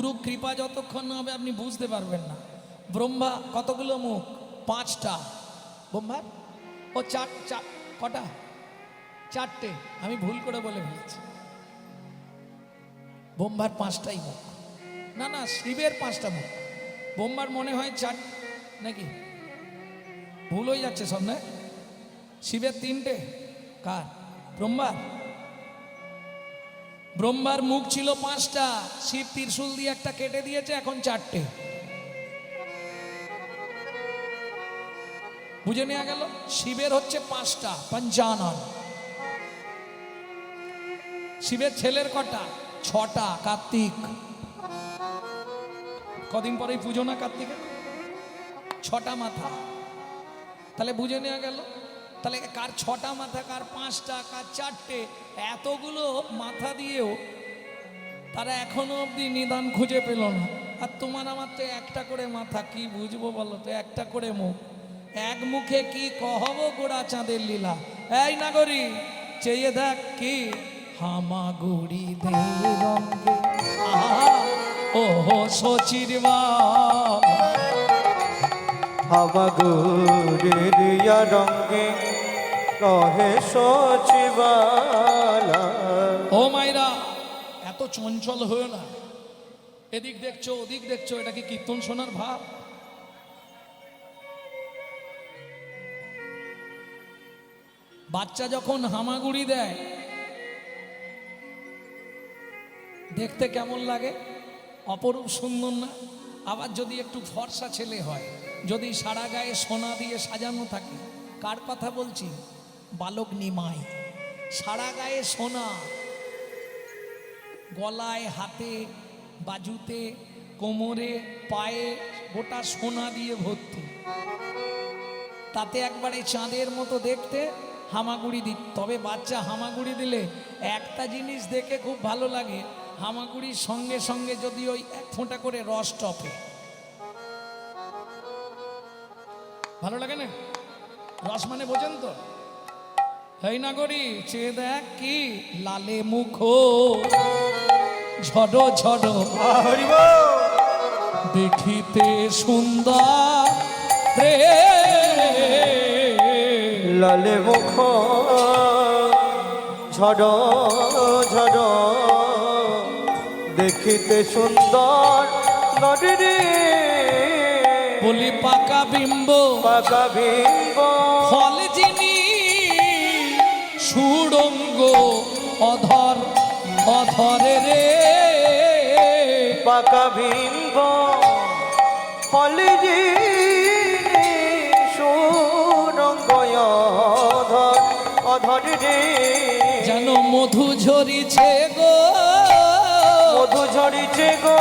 গুরু কৃপা যতক্ষণ না হবে আপনি বুঝতে পারবেন না। ব্রহ্মা কতগুলো মুখ? 5টা। ব্রহ্মার ও কটা? 4টে। আমি ভুল করে বলে ফেলেছি। ব্রহ্মার 5টাই মুখ। না না, শিবের 5টা মুখ। ব্রহ্মার মনে হয় 4 নাকি? ভুল হয়ে যাচ্ছে সব না? শিবের 3টে। কার? ব্রহ্মার। ব্রহ্মার মুখ ছিল 5টা, শিব ত্রিশূল দিয়ে একটা কেটে দিয়েছে, এখন 4টে। বুঝে নেওয়া গেল? শিবের হচ্ছে 5টা, পঞ্চানন। শিবের ছেলের কটা? 6টা। কার্তিক। কদিন পরেই পুজো না কার্তিকে? 6টা মাথা। তাহলে বুঝে নেওয়া গেল তাহলে কার 6টা মাথা, কার 5টা, কার 4টে। এতগুলো মাথা দিয়েও তারা এখনো অবধি নিদান খুঁজে পেল না। আর তোমার আমার তো একটা করে মাথা, কি বুঝবো বলো তো? একটা করে মুখ, এক মুখে কি কহব গোড়া চাঁদের লীলা। এই নাগরী চেয়ে দেখ কি হামাগুড়ি দে রঙ্গে, ওহো সচির বাপ হামাগুড়ির রঙ্গে রহে সচিবালা। ও মাইরা, এত চঞ্চল হয়ে না। এদিক দেখছো ওদিক দেখছো, এটা কি কীর্তন শোনার ভাব? বাচ্চা যখন হামাগুড়ি দেয় দেখতে কেমন লাগে? অপরূপ সুন্দর না? আবার যদি একটু ফর্সা ছেলে হয়, যদি সারা গায়ে সোনা দিয়ে সাজানো থাকে। কার কথা বলছি? বালক নিমাই। সারা গায়ে সোনা, গলায়, হাতে, বাজুতে, কোমরে, পায়ে গোটা সোনা দিয়ে ভর্তি। তাতে একবারে চাঁদের মতো দেখতে, হামাগুড়ি দিত। তবে বাচ্চা হামাগুড়ি দিলে একটা জিনিস দেখে খুব ভালো লাগে, হামাগুড়ির সঙ্গে সঙ্গে যদি ওই 1 ফোঁটা করে রস টপে, ভালো লাগে না? রস মানে বোঝেন তো? এই নাগরী চেয়ে দেখ কি লালে মুখ ঝড় ঝড় দেখিতে সুন্দর রে, লালে মুখ ঝড় ঝড় দেখিতে সুন্দর নদী। বলি পাকা বিম্ব পাকা বিম্ব ফল যিনি সুড়ঙ্গ অধর অধরে রে, পাকা বিম্ব ফল যিনি সুরঙ্গ অধর অধর রে। যেন মধু ঝরিছে গো, মধু ঝরিছে গো,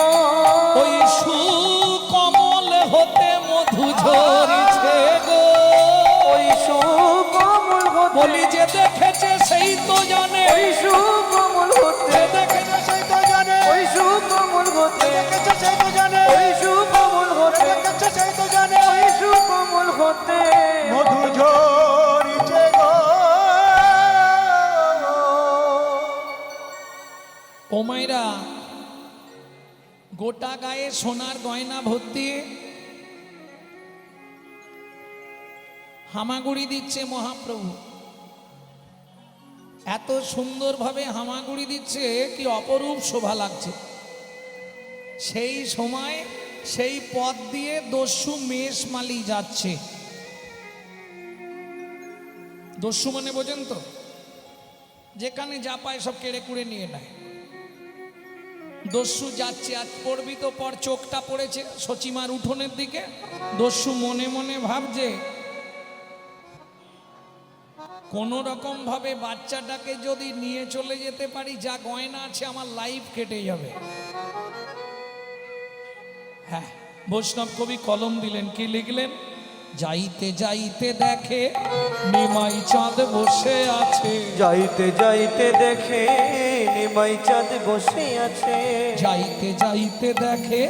ওই সুকমল হতে মধু ঝরিছে গো। ওই সুকমল হতে, বলি যে দেখেছে সেই তো জানে, ওই সুকমল হতে, দেখেছে সেই তো জানে, ওই সুকমল হতে, দেখেছে সেই তো জানে, ওই সুকমল হতে, দেখেছে সেই তো জানে, ওই সুকমল হতে মধু ঝরিছে গো। ও মাইরা, গোটা গায়ে সোনার গয়না ভর্তি, হামাগুড়ি দিচ্ছে মহাপ্রভু। এত সুন্দরভাবে হামাগুড়ি দিচ্ছে, কি অপরূপ শোভা লাগছে। সেই সময় সেই পথ দিয়ে দস্যু মেষমালি যাচ্ছে। দস্যু মানে বোঝেন তো? যেখানে যা পায় সব কেড়ে কুড়ে নিয়ে নেয়। দস্যু যাচ্ছে, আজ পড়বি তো পর, চোখটা পড়েছে সচিমার উঠোনের দিকে। দস্যু মনে মনে ভাবছে কোন রকম ভাবে বাচ্চাটাকে যদি নিয়ে চলে যেতে পারি, যা গয়না আছে আমার লাইফ কেটে যাবে। হ্যাঁ, বৈষ্ণব কবি কলম দিলেন, কি লিখলেন? যাইতে যাইতে দেখে নিমাই চাঁদ বসে আছে, যাইতে যাইতে দেখে নিমাই চাঁদ বসে আছে, যাইতে যাইতে দেখে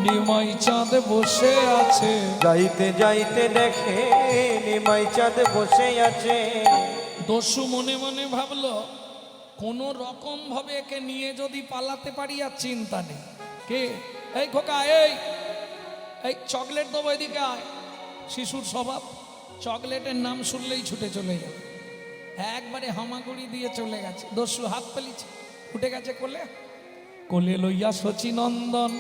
নিমাই চাঁদ বসে আছে, যাইতে যাইতে দেখে নিমাই চাঁদ বসে আছে। দস্যু মনে মনে ভাবলো কোন রকম ভাবে একে নিয়ে যদি পালাতে পারি আর চিন্তা নেই। কে? এই খোকা, এই এই চকলেট দেবো, এদিকে আয়। শিশুর স্বভাব, চকলেটের নাম শুনলেই ছুটে চলে যাবে। একবারে হামাগুড়ি দিয়ে চলে গেছে। দস্যু হাত পেলিছে, ফুটে গেছে কোলে। কোলে লইয়া শচীনন্দন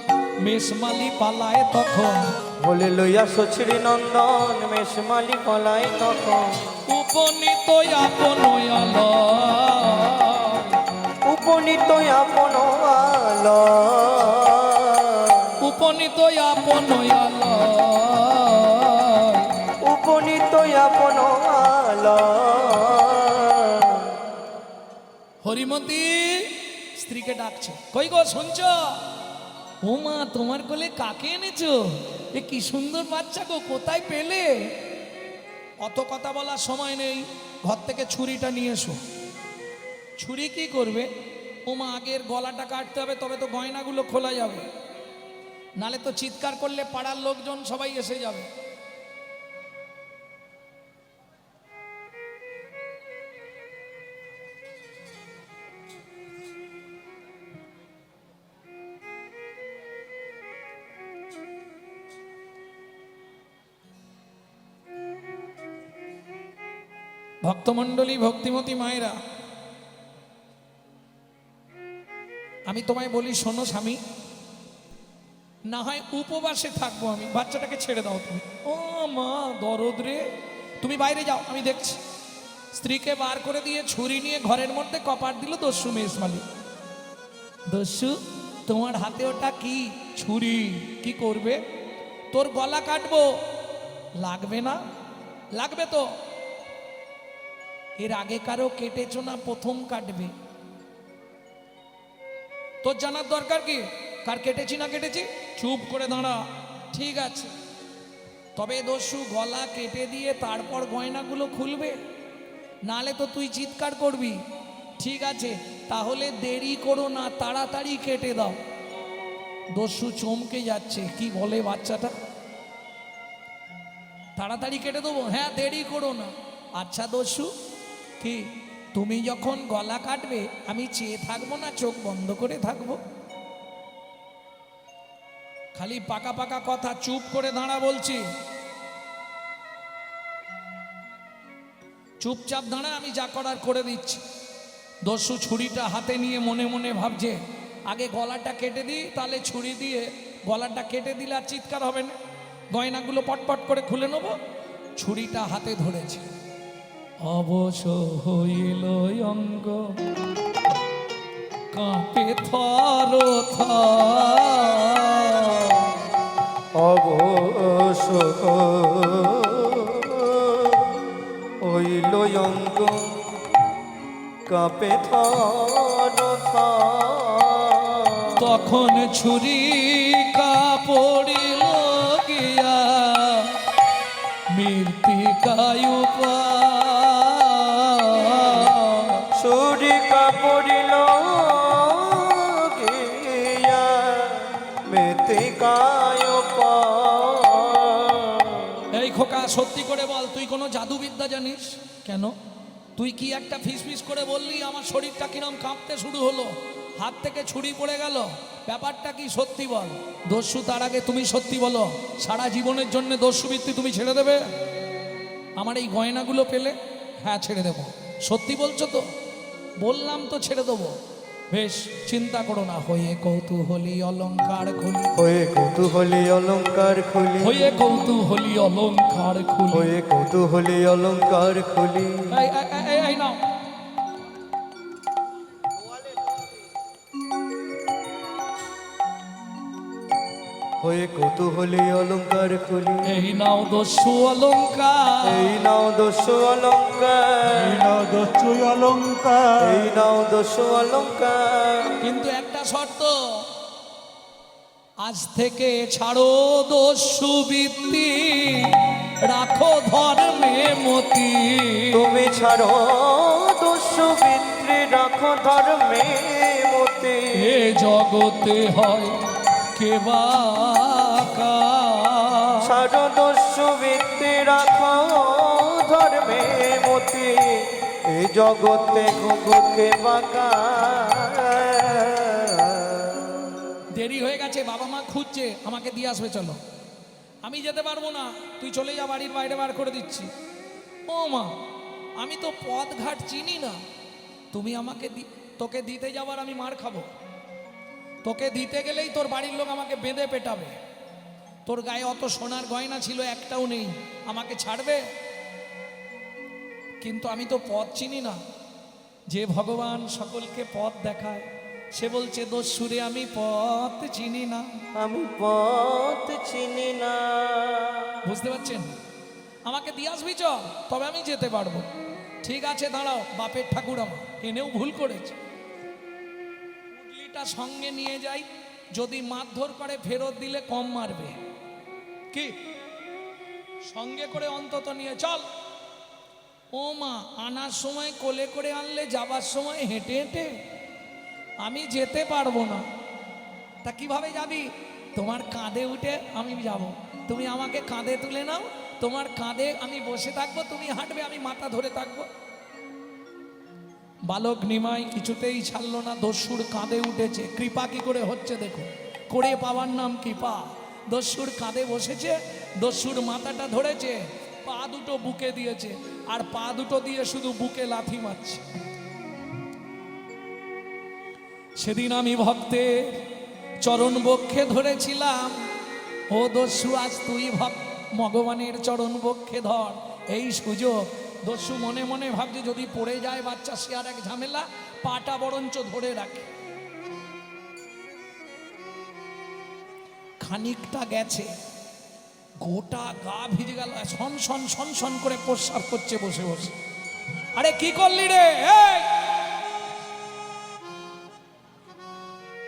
মেষমালি পালায় তখন, বলে লইয়া সচরি নন্দন মেষমালি পলায় তখন, উপনীত আপন আলয়, উপনীত আপন আলয়, উপনীত আপন আলয়, উপনীত আপন আলয়। হরিমতি স্ত্রীকে ডাকছে, কই গো শুনছ? ও মা, তোমার কোলে কাকে এনেছো? এ কি সুন্দর বাচ্চা গো, কোথায় পেলে? অত কথা বলার সময় নেই, ঘর থেকে ছুরিটা নিয়ে এসো। ছুরি কি করবে? ও মা, আগের গলাটা কাটতে হবে, তবে তো গয়নাগুলো খোলা যাবে, নালে তো চিৎকার করলে পাড়ার লোকজন সবাই এসে যাবে। ভক্তমণ্ডলী, ভক্তিমতী মায়েরা, আমি তোমায় বলি শোনো স্বামী, না হয় উপবাসে থাকবো আমি, বাচ্চাটাকে ছেড়ে দাও তুমি। ও মা, দরদ রে, তুমি বাইরে যাও, আমি দেখছি। স্ত্রীকে বার করে দিয়ে ছুরি নিয়ে ঘরের মধ্যে কপাট দিল দস্যু মেষমালি। দস্যু, তোমার হাতে ওটা কি? ছুরি। কি করবে? তোর গলা কাটবো। লাগবে না? লাগবে তো। এর আগে কারো কেটেছো না, প্রথম কাটবে। তোর জানার দরকার কি কার কেটেছি না কেটেছি? চুপ করে দাঁড়া। ঠিক আছে, তবে দস্যু গলা কেটে দিয়ে তারপর গয়নাগুলো খুলবে, নালে তো তুই চিৎকার করবি। ঠিক আছে, তাহলে দেরি করো না, তাড়াতাড়ি কেটে দাও। দস্যু চমকে যাচ্ছে, কি বলে বাচ্চাটা? তাড়াতাড়ি কেটে দেবো? হ্যাঁ, দেরি করো না। আচ্ছা দস্যু, কি তুমি যখন গলা কাটবে আমি চেয়ে থাকবো না চোখ বন্ধ করে থাকবো? খালি পাকা পাকা কথা, চুপ করে দাঁড়া বলছি। চুপচাপ দাঁড়া, আমি যা করার করে দিচ্ছি। দস্যু ছুরিটা হাতে নিয়ে মনে মনে ভাবছে, আগে গলাটা কেটে দিই, তাহলে ছুরি দিয়ে গলাটা কেটে দিলে আর চিৎকার হবে না, গয়নাগুলো পটপট করে খুলে নেবো। ছুরিটা হাতে ধরেছে, অবশ হইল অঙ্গ, কাঁপে থর থর, অবশ হইল অঙ্গ, কাঁপে থর থর। তখন ছুরি কাপড়িল গিয়া মৃত্তিকায় ছুরি কাপড়িল গিয়া মৃত্তিকায়। এই খোকা, সত্যি করে বল, তুই কোনো জাদুবিদ্যা জানিস? কেন? তুই কি একটা ফিসফিস করে বললি, আমার শরীরটা কিরম কাঁপতে শুরু হলো, হাত থেকে ছুরি পড়ে গেল, ব্যাপারটা কি সত্যি বল। দস্যু, তার আগে তুমি সত্যি বলো, সারা জীবনের জন্য দস্যুবৃত্তি তুমি ছেড়ে দেবে আমার এই গয়নাগুলো পেলে? হ্যাঁ, ছেড়ে দেবো। সত্যি বলছো তো? বললাম তো ছেড়ে দেবো। বেশ, চিন্তা করো না। হয়ে কৌতূহলী অলংকার খুলি, হয়ে কৌতূহলী অলংকার খুলি, হয়ে কৌতূহলী অলংকার খুলি, হয়ে কৌতূহলী অলংকার খুলি। এই নাও। হয়ে কৌতূহলী অলংকার খুলি, এই নাও দস্যু অলংকার, এই নাও দস্যু অলংকার, এই নাও দস্যু অলংকার, এই নাও দস্যু অলংকার। কিন্তু একটা শর্ত, আজ থেকে ছাড়ো দস্যুবৃত্তি, রাখো ধর্মে মতি। তুমি ছাড়ো দস্যুবৃত্তি, রাখো ধর্মে মতি। এ জগতে হয় কে বা কার? ছাড়ো দস্যুবৃত্তি, রাখো ধর্মে মতি। এই জগতে ঘুঘুকে বাঁকা। দেরি হয়ে গেছে, বাবা মা খুঁজছে, আমাকে দিয়ে আসবে, চলো। আমি যেতে পারবো না, তুই চলে যা, বাড়ির বাইরে বার করে দিচ্ছি। ও মা, আমি তো পথ ঘাট চিনি না, তুমি আমাকে তোকে দিতে যাবার আমি মার খাবো। তোকে দিতে গেলেই তোর বাড়ির লোক আমাকে বেঁধে পেটাবে। তোর গায়ে অত সোনার গয়না ছিল, একটাও নেই, আমাকে ছাড়বে? কিন্তু আমি তো পথ চিনি না। যে ভগবান সকলকে পথ দেখায়, সে বলছে দস্যুরে আমি পথ চিনি না। আমি পথ চিনি না। বুঝতে পারছেন? আমাকে দিয়ে আসবি চল, তবে আমি যেতে পারবো। ঠিক আছে দাঁড়াও, বাপের ঠাকুর আমার এনেও ভুল করেছে। পুটলিটা সঙ্গে নিয়ে যাই, যদি মারধর করে ফেরত দিলে কম মারবে। কি সঙ্গে করে অন্তত নিয়ে চল। ও মা, আনার সময় কোলে করে আনলে, যাবার সময় হেঁটে হেঁটে, আমি যেতে পারবো না। তা কিভাবে যাবি? তোমার কাঁধে উঠে আমি যাব, তুমি আমাকে কাঁধে তুলে নাও, তোমার কাঁধে আমি বসে থাকবো, তুমি হাঁটবে, আমি মাথা ধরে থাকবো। বালক নিমাই কিছুতেই ছাড়লো না, দস্যুর কাঁধে উঠেছে। কৃপা কি করে হচ্ছে দেখো, করে পাওয়ার নাম কৃপা। দস্যুর কাঁধে বসেছে, দস্যুর মাথাটা ধরেছে, পা দুটো বুকে দিয়েছে, আর পা দুটো দিয়ে শুধু বুকে লাথি মারছে। সেদিন আমি ভক্তের চরণ বক্ষে ধরেছিলাম, ও দস্যু আজ তুই ভগবানের চরণ বক্ষে ধর, এই সুযোগ। দস্যু মনে মনে ভাবছে যদি পড়ে যায় বাচ্চা, সে আর এক ঝামেলা, পাটা বরঞ্চ ধরে রাখে। খানিকটা গেছে, গোটা গা ভিজে গেল, সন সন সন সন করে প্রস্রাব করছে বসে বসে। আরে কি করলি রে? এই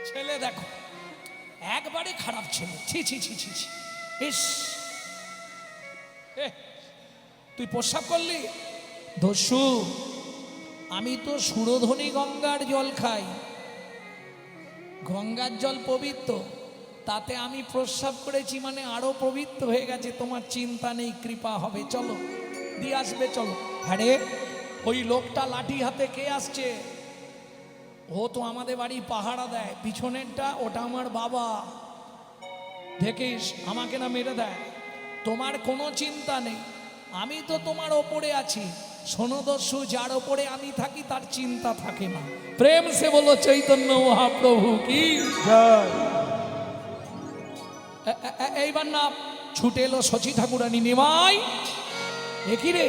ছেলে দেখো, একবারে খারাপ ছেলে, ছি ছি ছি ছি ছি। ইস, তুই প্রস্রাব করলি? দস্যু, আমি তো সুরধনী গঙ্গার জল খাই, গঙ্গার জল পবিত্র, তাতে আমি প্রস্রাব করেছি মানে আরো পবিত্র হয়ে গেছে। তোমার চিন্তা নেই, কৃপা হবে, চলো দিয়ে আসবে, চলো। আরে ওই লোকটা লাঠি হাতে কে আসছে? ও তো আমাদের বাড়ি পাহারা দেয়, পিছনেরটা ওটা আমার বাবা, দেখিস আমাকে না মেরে দেয়। তোমার কোনো চিন্তা নেই, আমি তো তোমার ওপরে আছি। শোনো দস্যু, যার ওপরে আমি থাকি তার চিন্তা থাকে না। প্রেম সে বলো চৈতন্য মহাপ্রভু কি জয়। এইবার না ছুটে এলো শচী ঠাকুরানী। নিমাই, একই রে,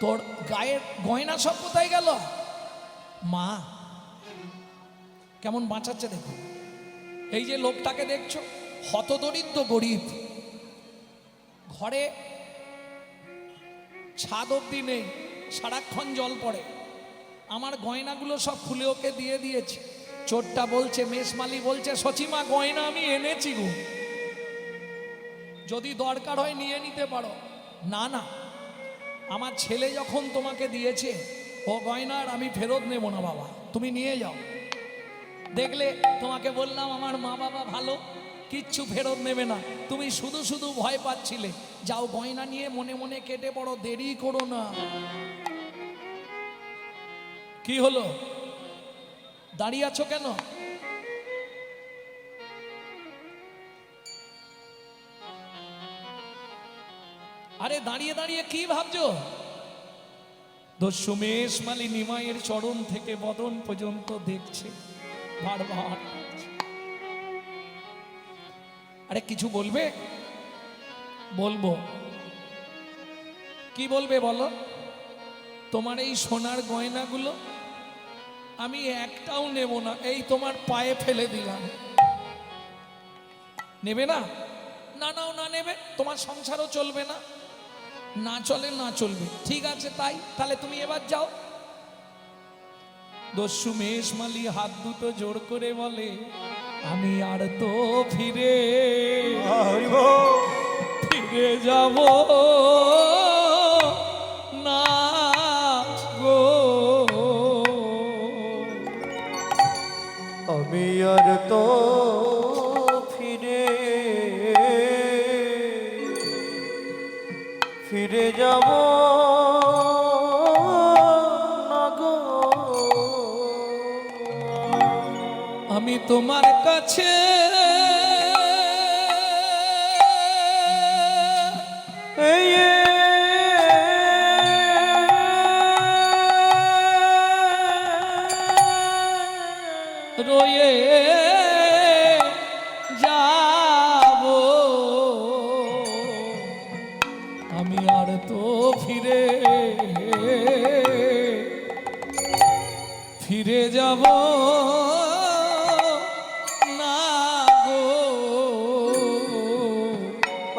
তোর গায়ের গয়না সব কোথায় গেল? মা কেমন বাঁচাচ্ছে দেখো। এই যে লোকটাকে দেখছো, হতদরিদ্র গরিব, ঘরে ছাদ অব্দি নেই, সারাক্ষণ জল পড়ে। আমার গয়নাগুলো সব খুলে ওকে দিয়ে দিয়েছি। চোরটা বলছে, মেষমালি বলছে, সচিমা গয়না আমি এনেছি গো, যদি দরকার হয় নিয়ে নিতে পারো। না না, আমার ছেলে যখন তোমাকে দিয়েছে ও গয়নার আমি ফেরত নেব না বাবা, তুমি নিয়ে যাও। দেখলে তোমাকে বললাম আমার মা বাবা ভালো, কিচ্ছু ফেরত নেবে না। তুমি শুধু শুধু ভয় পাচ্ছিলে, যাও গয়না নিয়ে মনে মনে কেটে পড়ো, দেরি করো না। কি হলো, দাঁড়িয়ে আছো কেন? আরে দাঁড়িয়ে দাঁড়িয়ে কি ভাবছো? দস্যু মেষমালি নিমাইয়ের চরণ থেকে বদন পর্যন্ত দেখছে, বারবার। আরে কিছু বলবে? বলবো। কি বলবে বলো? তোমার এই সোনার গয়নাগুলো আমি একটাও নেব না, এই তোমার পায়ে ফেলে দিলাম। নেবে না? না নাও, না নেবে, তোমার সংসারও চলবে না। না চলে না চলবে, ঠিক আছে তাই, তাহলে তুমি এবার যাও। দস্যু মেষমালি হাত দুটো জোর করে বলে, আমি আর তো ফিরে ফিরে যাব না গো, আমি আর তো ফিরে ফিরে যাব না গো। আমি তোমার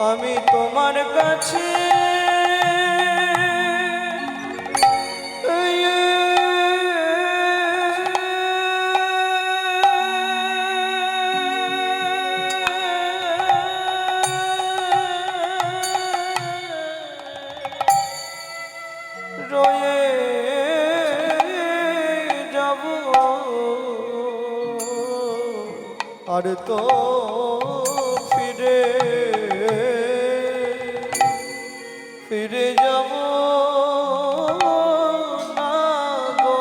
আমি তোমার কাছে রয়ে যাব আর তো ফিরে ফিরে যাব না গো।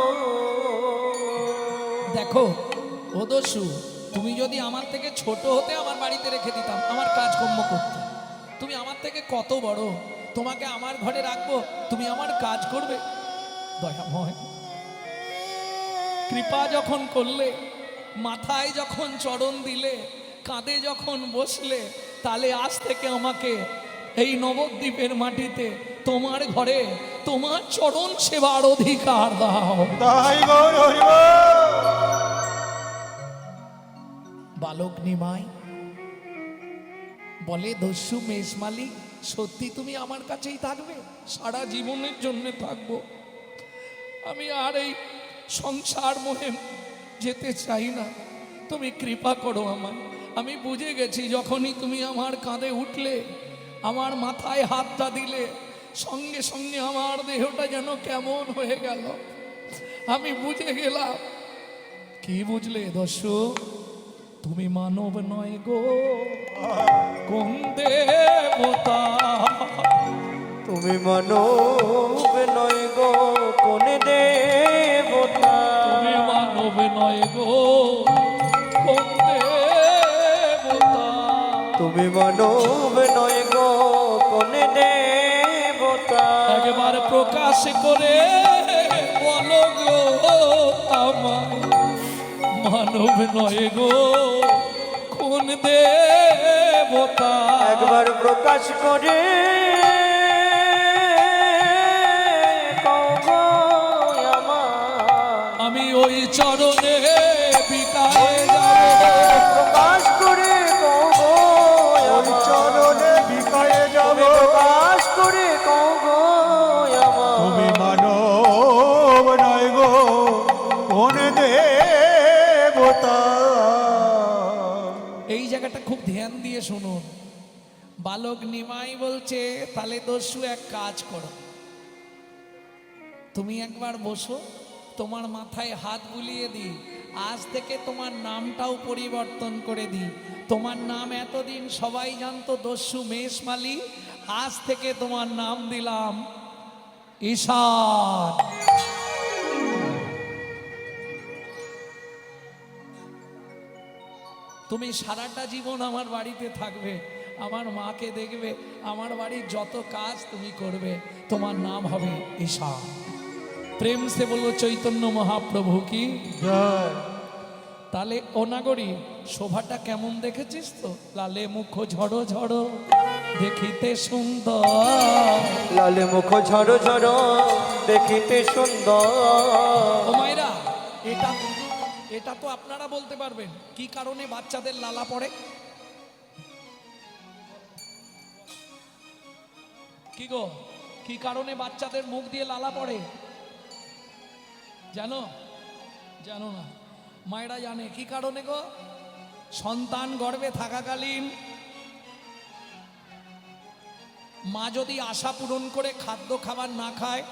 দেখো ও দস্যু, তুমি যদি আমার থেকে ছোট হতে আমার বাড়িতে রেখে দিতাম আমার কাজকর্ম করতে। তুমি আমার থেকে কত বড়, তোমাকে আমার ঘরে রাখবো, তুমি আমার কাজ করবে? দয়াময়, কৃপা যখন করলে, মাথায় যখন চরণ দিলে, কাঁধে যখন বসলে, তাহলে আজ থেকে আমাকে এই নবদ্বীপের মাটিতে তোমার ঘরে তোমার চরণ সেবার অধিকার দাও। তাই গৌর হরি বল। বালক নিমাই বলে, দস্যু মেষমালিক, সত্যি তুমি আমার কাছেই থাকবে? সারা জীবনের জন্য থাকবো। আমি আর এই সংসার মোহে যেতে চাই না, তুমি কৃপা করো আমায়। আমি বুঝে গেছি, যখনই তুমি আমার কাঁধে উঠলে, আমার মাথায় হাতটা দিলে, সঙ্গে সঙ্গে আমার দেহটা যেন কেমন হয়ে গেল। আমি বুঝে গেলাম। কি বুঝলে দস্যু? তুমি মানব নয় গো, কোন দেবতা? তুমি মানব নয় গো, কোন দেবতা? তুমি মানব নয় গো, কোন দেবতা? তুমি মানব নয় গো, কোন দেবতা? একবার প্রকাশ করে বলো গো আমায়, মানব নয় গো, কোন দেবতা? একবার প্রকাশ করে কও গো আমায়। আমি ওই চরণে বিকায়ে যাব। প্রকাশ করে কও গো ওই আমায়। চরণে বিকায়ে যাব। তুমি প্রকাশ করে কও গো তুমি আমায়। মানব নয় গো, কোন দেবতা? এই জায়গাটা খুব ধ্যান দিয়ে শুনুন। বালক নিমাই বলছে, তাহলে দস্যু এক কাজ করো, তুমি একবার বসো, তোমার মাথায় হাত বুলিয়ে দিই, আজ থেকে তোমার নামটাও পরিবর্তন করে দিই। তোমার নাম এতদিন সবাই জানতো দস্যু মেষমালি, আজ থেকে তোমার নাম দিলাম ঈশান। তুমি সারাটা জীবন আমার বাড়িতে থাকবে, আমার মাকে দেখবে, আমার বাড়ির যত কাজ তুমি করবে, তোমার নাম হবে ঈশান। প্রেম সে বলবো চৈতন্য মহাপ্রভু কি জয়। তাহলে অনাগরী শোভাটা কেমন দেখেছিস তো? লালে মুখ ঝড়ো ঝড়ো দেখিতে সুন্দর। লালে মুখ ঝড়ো ঝড়ো দেখিতে সুন্দর। ও মায়েরা, এটা এটা তো আপনারা বলতে পারবেন কি কারণে বাচ্চাদের লালা পড়ে? কি গো, কি কারণে বাচ্চাদের মুখ দিয়ে লালা পড়ে? জানো? জানো না? মায়েরা জানে কি কারণে গো? সন্তান গর্ভে থাকাকালীন মা যদি আশা পূরণ করে খাদ্য খাবার না খায়,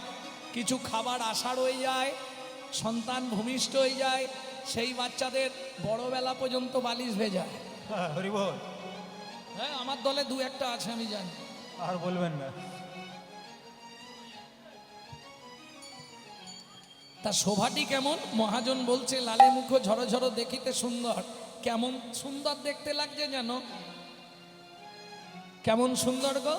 কিছু খাবার আশা রয়ে যায়, সন্তান ভূমিষ্ঠ হয়ে যায়, সেই বাচ্চাদের বড়বেলা পর্যন্ত বালিশ ভেজায়। হ্যাঁ, হরি বল। হ্যাঁ, আমার দলে দু একটা আছে, আমি জানি। আর বলবেন না। তা শোভাটি কেমন? মহাজন বলছে, লালে মুখ ঝড়ো ঝড়ো দেখিতে সুন্দর। কেমন সুন্দর দেখতে লাগছে যেন? কেমন সুন্দর গো?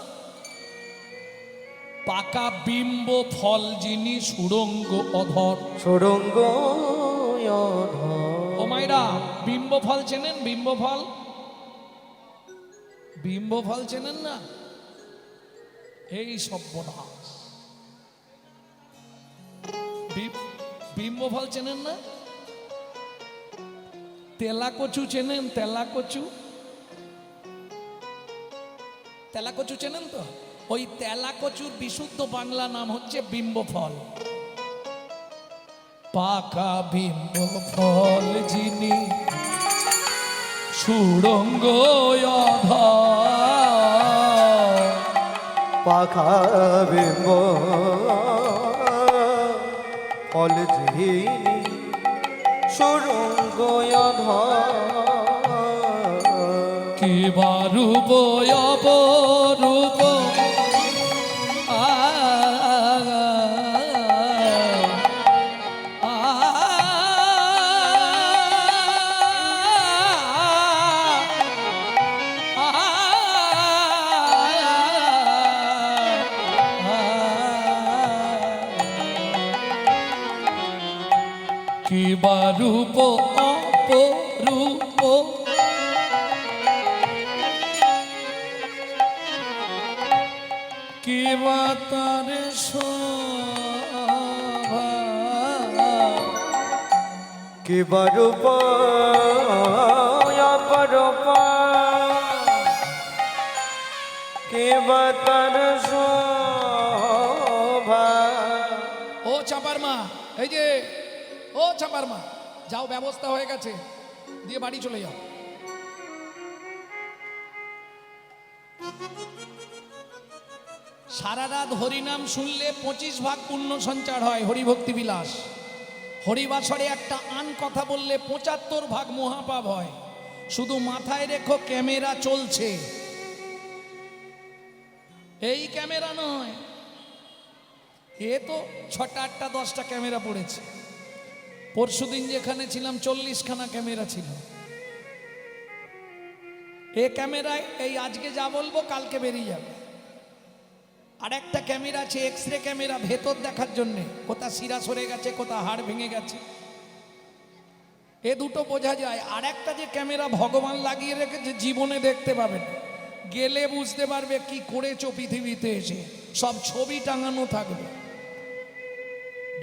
পাকা বিম্ব ফল যিনি সুরঙ্গ অধর। সুরঙ্গ ও মাইরা, বিম্ব ফল চেনেন? বিম্ব ফল, বিম্ব ফল চেনেন না? এই সর্বনাশ, বিম্ব ফল চেনেন না? তেলা কচু চেনেন? তেলা কচু, তেলাকচু চেনেন তো? ওই তেলাকচুর বিশুদ্ধ বাংলা নাম হচ্ছে বিম্ব ফল। পাকা বিম্ব ফল যিনি সুড়ঙ্গ অধর, পাখা বিম্ব ফল যিনি সুরঙ্গ কি বারূপ অপরূপ কি বারূপ অপরূপ কি বা তার শোভা, কি বারূপ অপরূপ কি বা তার শোভা। ও চাপার মা, এই যে ও চাপার মা, যাও, ব্যবস্থা হয়ে গেছে, দিয়ে বাড়ি চলে যাও। সারা রাত হরিনাম শুনলে 25 ভাগ পুণ্য সঞ্চার হয়, হরিভক্তি বিলাস। হরিবাসরে একটা আন কথা বললে 75 ভাগ মহাপাপ হয়। শুধু মাথায় রেখো, ক্যামেরা চলছে। এই ক্যামেরা নয়, এ তো 6টা 8টা 10টা ক্যামেরা পড়েছে। পরশুদিন যেখানে ছিলাম 40খানা ক্যামেরা ছিল। এ ক্যামেরায় এই আজকে যা বলবো কালকে বেরিয়ে যাবে। আর একটা ক্যামেরা আছে এক্সরে ক্যামেরা, ভেতর দেখার জন্য, কোথা শিরা সরে গেছে, কোথা হাড় ভেঙে গেছে, এ দুটো বোঝা যায়। আর একটা যে ক্যামেরা ভগবান লাগিয়ে রেখেছে, জীবনে দেখতে পাবেন, গেলে বুঝতে পারবে কি করেছো পৃথিবীতে এসে, সব ছবি টাঙানো থাকবে।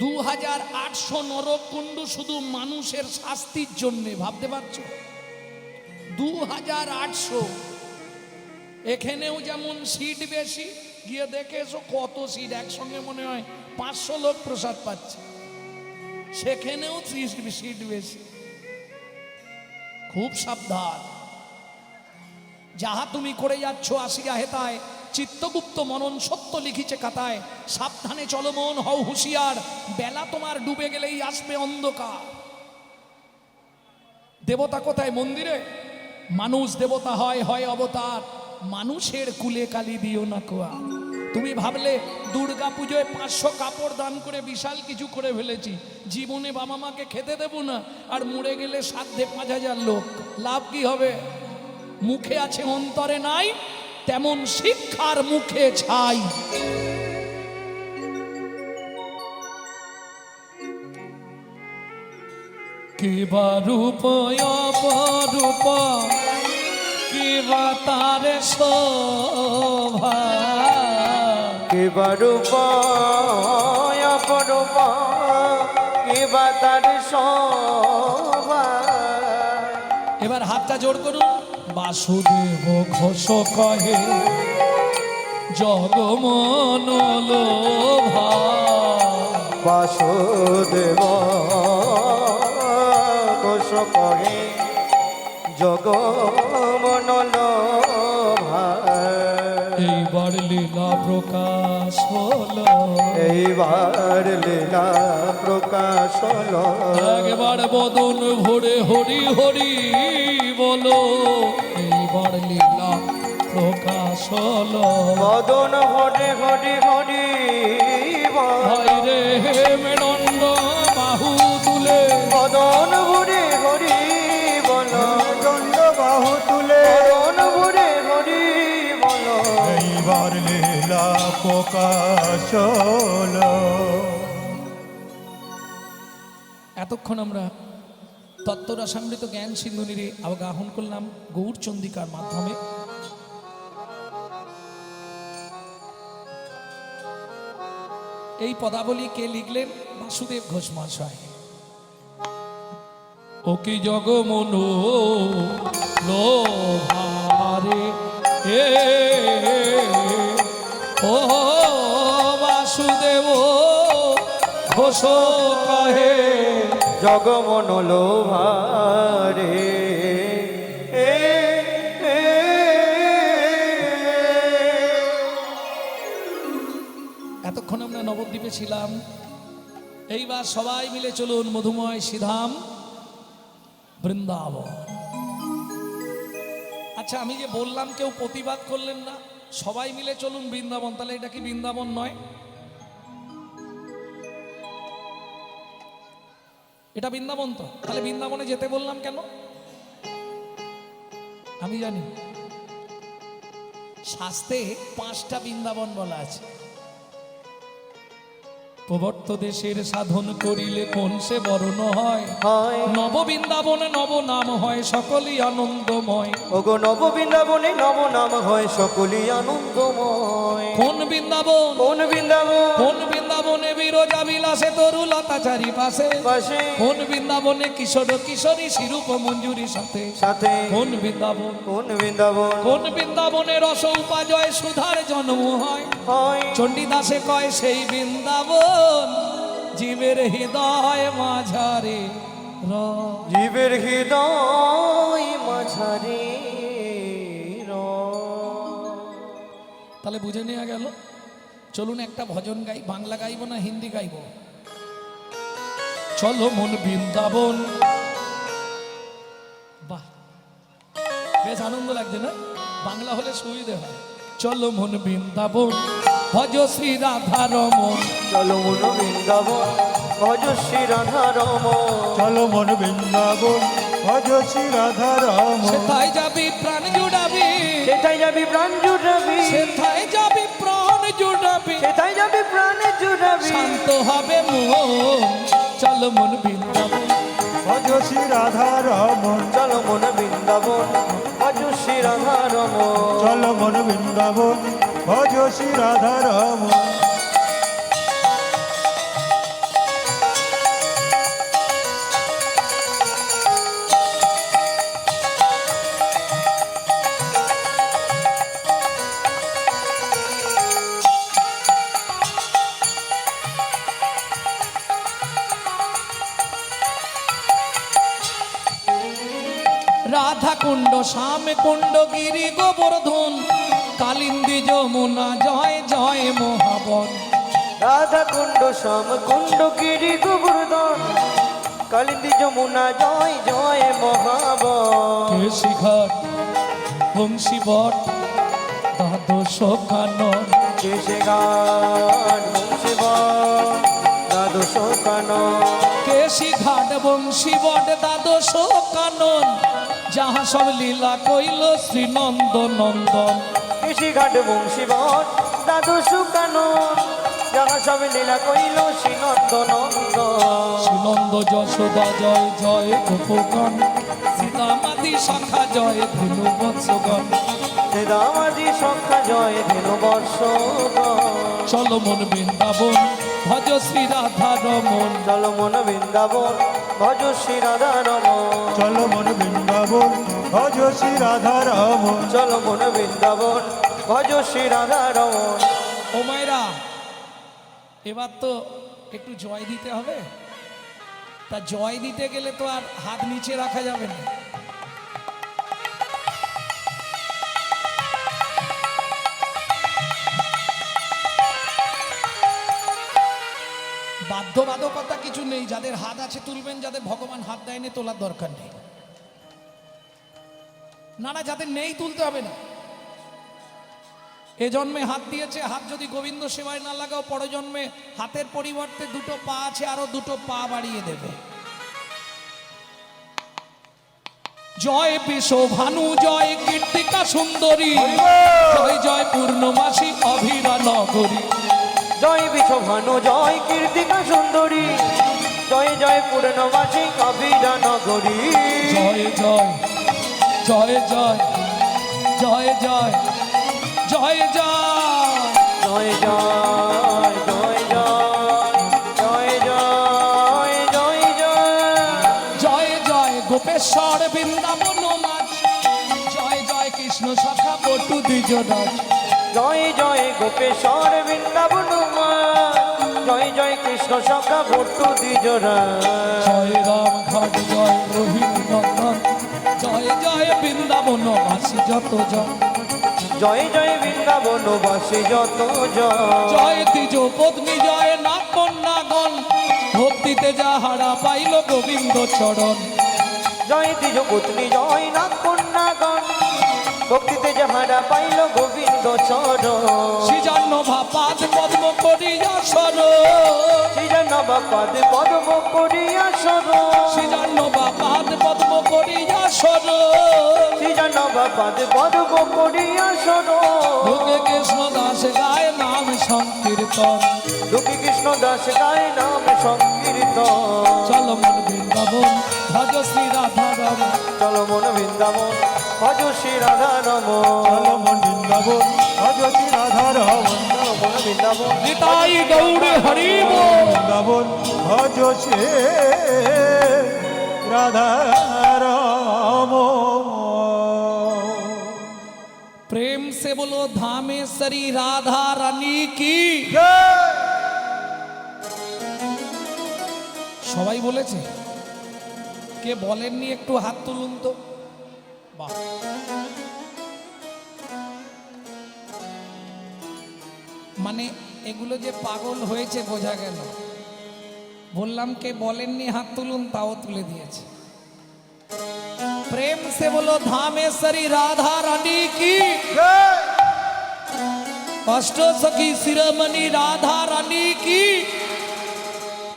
2800 নরকুণ্ডু শুধু মানুষের শাস্তির জন্য, ভাবতে পারছো? 2800। এখানেও যেমন সিট বেশি, গিয়ে দেখে এসো কত সিট, একসঙ্গে মনে হয় 500 লোক প্রসাদ পাচ্ছে। সেখানেও সিট বেশি। খুব সাবধান, যাহা তুমি করে যাচ্ছ আসিয়া হেতায়, চিত্তগুপ্ত মনন সত্য লিখিছে খাতায়। সাবধানে চলো মন, হও হুঁশিয়ার, বেলা তোমার ডুবে গেলেই আসবে অন্ধকার। দেবতা কোথায়? মন্দিরে। মানুষ দেবতা হয়, হয় অবতার। মানুষের কুলে কালি দিও না কোয়া। তুমি ভাবলে দুর্গা পুজোয় 500 কাপড় দান করে বিশাল কিছু করে ফেলেছি, জীবনে বাবা মাকে খেতে দেব না, আর মরে গেলে সাধ্যে 5000 লোক, লাভ কি হবে? মুখে আছে অন্তরে নাই, তেমন শিক্ষার মুখে ছাই। কি বা রূপ অপরূপ কি বা তার শোভা, কি বারূপ অপরূপ কি বা তার শোভা। এবার হাতটা জোর করুন। বাসুদেব ঘোষ কহে জগমন লোভা, বাসুদেব ঘোষ কহে জগমন লোভা। এইবার লীলা প্রকাশ হলো, এইবার লীলা প্রকাশ হলো। একবার বদন ভরে হরি হরি বলো, এইবার লীলা প্রকাশ হলো। মদন হরে হরি হরি বল। ভাই রে মেনন্দ বাহু তুলে, মদন হরে হরি বল। দণ্ড বাহু তুলে মদন হরে হরি বল। এইবার লীলা প্রকাশ হলো। এতক্ষণ আমরা তত্ত্বরসামৃত জ্ঞান সিন্ধুনিরে আবগাহন করলাম গৌরচন্দিকার মাধ্যমে। এই পদাবলী কে লিখলেন? বাসুদেব ঘোষ মহাশয়। ও কি জগমনো লোভারে এ কহে জগমন লোভারে এতক্ষণ আমরা নবদ্বীপে ছিলাম, এইবার সবাই মিলে চলুন মধুময় শ্রীধাম বৃন্দাবন। আচ্ছা, আমি যে বললাম কেউ প্রতিবাদ করলেন না, সবাই মিলে চলুন বৃন্দাবন, তাহলে এটা কি বৃন্দাবন নয়? এটা বৃন্দাবন তো, তাহলে বৃন্দাবনে যেতে বললাম কেন? আমি জানি শাস্ত্রে 5টা বৃন্দাবন বলা আছে। প্রবর্ত দেশের সাধন করিলে কোন সে বরণ হয়, নব বৃন্দাবনে নব নাম হয় সকলই আনন্দময়। ওগো নব বৃন্দাবনে নব নাম হয় সকলই আনন্দময়। কোন বৃন্দাবন? কোন বৃন্দাবন? কোন বৃন্দাবনে বিরজা বিলাসে তরুলতা চারিপাশে, পাশে কোন বৃন্দাবনে কিশোর কিশোরী শিরূপ মঞ্জুরির সাথে সাথে। কোন বৃন্দাবন? কোন বৃন্দাবন? কোন বৃন্দাবনে রস উপাজয় সুধার জন্ম হয়, হয় চণ্ডীদাসে কয় সেই বৃন্দাবন জীবের হৃদয় মাঝারে জীবের হৃদয় মাঝারে। তাহলে বুঝে নেওয়া গেল। চলুন একটা ভজন গাই, বাংলা গাইব না হিন্দি গাইব? চলো মন বৃন্দাবন। বাহ, বেশ আনন্দ লাগছে না? বাংলা হলে সুবিধে হয়। চলো মন বৃন্দাবন ভজ শ্রী রাধা রমন। চলো মন বৃন্দাবন ভজ শ্রী রাধা রমন। চলো মন বৃন্দাবন ভজ শ্রী রাধা রমন। সেথায় যাবি প্রাণ জুড়াবি, সেটাই যাবি প্রাণ জুড়াবি, সেথায় যাবি প্রাণ জুড়াবি, সেটাই যাবি প্রাণে জুড়াবি। শান্ত হবে মন। চলো মন বৃন্দাবন ভজ শ্রী রাধা রমন। চলো মন বৃন্দাবন ভজ শ্রী রাধা রমন। চলো মন বৃন্দাবন ভজ শ্রী রাধা রমন। রাধা কুণ্ড শ্যাম কুণ্ড গিরি গোবর্ধন কালিন্দী যমুনা জয় জয় মহাবন। রাধা কুণ্ড শ্যাম কুণ্ড গিরি গোবর্ধন কালিন্দী যমুনা জয় জয় মহাবন। কেশি ঘাট বংশী বট দ্বাদশ কানন। কেশে গান বংশীবন দ্বাদশ কানন। কেশি ঘাট বংশী বট দ্বাদশ কানন, যাহা সব লীলা কইল শ্রী নন্দ নন্দন। কেশি ঘাট বংশীবন দ্বাদশ কানন, যাহা সব লীলা কইল শ্রী নন্দ নন্দন। শ্রীনন্দ যশোদা জয় জয় গোপগণ, সীতামাদি শাখা জয় ধনু বৎসগণ। দামাদি সংখ্যা জয় ধেনু বর্ষগণ। চলো মন বৃন্দাবন ভজ শ্রী রাধা রমন। চলো মন বৃন্দাবন ভজ শ্রী রাধা রমন। চলো মন বৃন্দাবন ভজ শ্রী রাধা রমন। চলো মন বৃন্দাবন ভজ শ্রী রাধা রমন। ও মায়েরা, এবার তো একটু জয় দিতে হবে। তা জয় দিতে গেলে তো আর হাত নিচে রাখা যাবে না। বাধ্যবাধকতা কিছু নেই, যাদের হাত আছে তুলবেন, যাদের ভগবান হাত দেয়নি তোলার দরকার নেই। না না, যাদের নেই তুলতে হবে না। এ জন্মে হাত দিয়েছে, হাত যদি গোবিন্দ সেবায় না লাগাও, পরজন্মে হাতের পরিবর্তে দুটো পা আছে, আরো দুটো পা বাড়িয়ে দেবে। জয় বিশ্ব ভানু জয় কীর্তিকা সুন্দরী, জয় জয় পূর্ণমাসী অভিরা নগরী। জয় বিশ্বভানু জয় কীর্তিকা সুন্দরী, জয় জয় পূর্ণমাসী কবিরা নগরী। জয় জয় জয় জয় জয় জয় জয় জয় জয় জয় জয় জয় জয় জয় জয় জয় জয় জয় গোপেশ্বর বৃন্দাবন নাচ, জয় জয় কৃষ্ণ শাখা পটু দ্বিজরাজ। জয় জয় গোপেশ্বর বৃন্দাবন মা, জয় জয় কৃষ্ণ সখা ভট্টু দ্বিজরা জয় রাম ঘাট জয় রোহিত নন্দন জয় জয় বৃন্দাবন বাসী যত জন জয় জয় বৃন্দাবনবাসী যত জন জয় তিজ পত্নী জয় নাগ কন্যাগণ ভক্তিতে যাহারা পাইল গোবিন্দ চরণ জয় দ্বিজ পত্নী জয় নাগ কন্যাগণ ভক্তিতে যাহারা পাইল গোবিন্দ চরণ শ্রীজান্ন ভাপাদ পদ্ম করিয়া সর শ্রীজান্ন বাপাদ পদ্ম করিয়া সর শ্রীজান্ন ভাপাদ পদ্ম করিয়া সর শ্রীজান্ন বাপাদ পদ্ম করিয়া সর লোকে কৃষ্ণ দাস গায় নাম সংকীর্তন দুঃখী কৃষ্ণ দাস গায় নাম সংকীর্তন চল মন বৃন্দাবন ভজ শ্রী রাধা রমন চলো মন বৃন্দাবন ভজ শ্রী রাধা রমন চলো মন বৃন্দাবন ভজ শ্রী রাধা রমন চলো মন বৃন্দাবন নিতাই গৌড় হরি বল বৃন্দাবন ভজ শ্রী রাধা রমন प्रेम से बोलो धामेश्वरी राधा रानी की সবাই বলেছে কে বলেননি একটু হাত তুলুন তো বাহ মানে এগুলো যে পাগল হয়েছে বোঝা গেল বললাম কে বলেননি হাত তুলুন তাও তুলে দিয়েছে प्रेम से बोलो धामेश्वरी राधा रानी की अष्ट सखी शिरोमणि राधा रानी की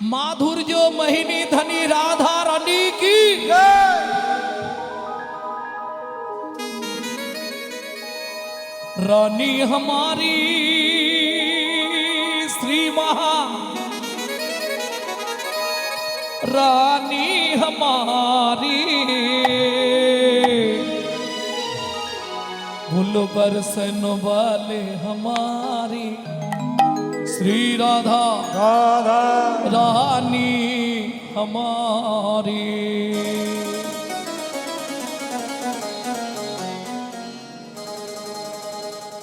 माधुर्य महिनी धनी राधा रानी की रानी हमारी श्री महा रानी हमारी भूल बरसन वाले हमारी श्री राधा রাধা रानी हमारी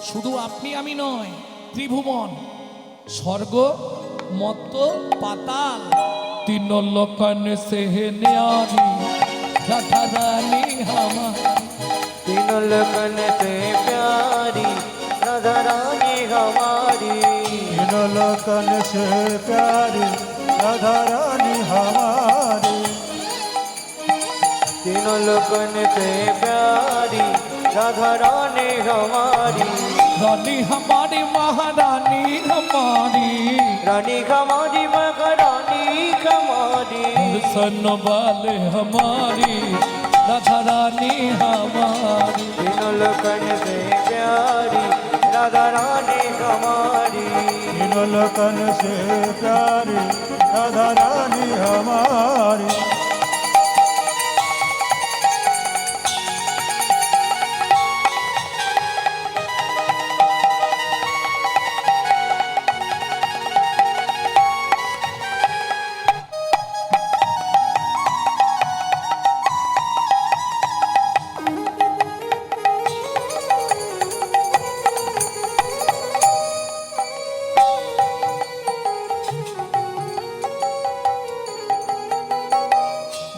শুধু আপনি আমি নয় ত্রিভুবন স্বর্গ মত্ত পাতাল तीनों लोकन से न्यारी राधा रानी हमारी तीनों लगन से प्यारी राधा रानी हमारी तीनों लोकन से प्यारी राधा रानी हमारी तीनों लगन से प्यारी राधा रानी हमारी रानी हमारी महारानी हमारी रानी हमारी महारानी हमारी सन वाले हमारी राधा रानी हमारी तीनों लगन से प्यारी राधा रानी हमारी तीनों लोकन से प्यारी राधा रानी हमारी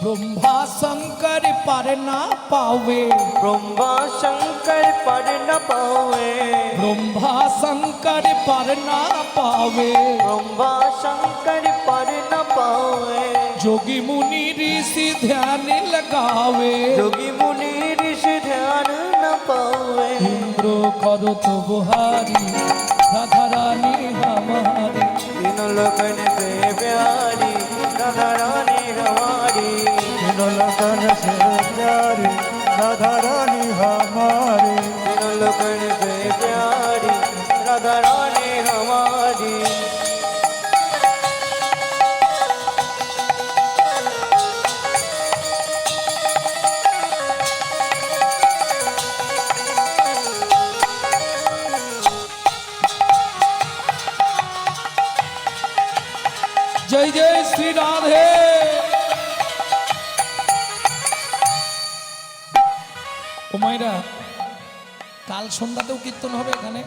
ब्रह्मा शंकर पर ना पावे ब्रह्मा शंकर पर न पावे ब्रह्मा शंकर पर ना पावे ब्रह्मा शंकर पर न पावे जोगी मुनि ऋषि ध्यान लगावे जोगी मुनि ऋषि ध्यान न पावे इंद्र करो तो बुहारी राधा रानी हमारी तीनों लगन से प्यारी राधा रानी हमारी तीनों लोकन से प्यारी राधा रानी हमारी तीनों लगन से प्यारी राधा रानी हमारी जय जय श्री राधे ও মাইরা কাল সন্ধ্যাতেও কীর্তন হবে এখানে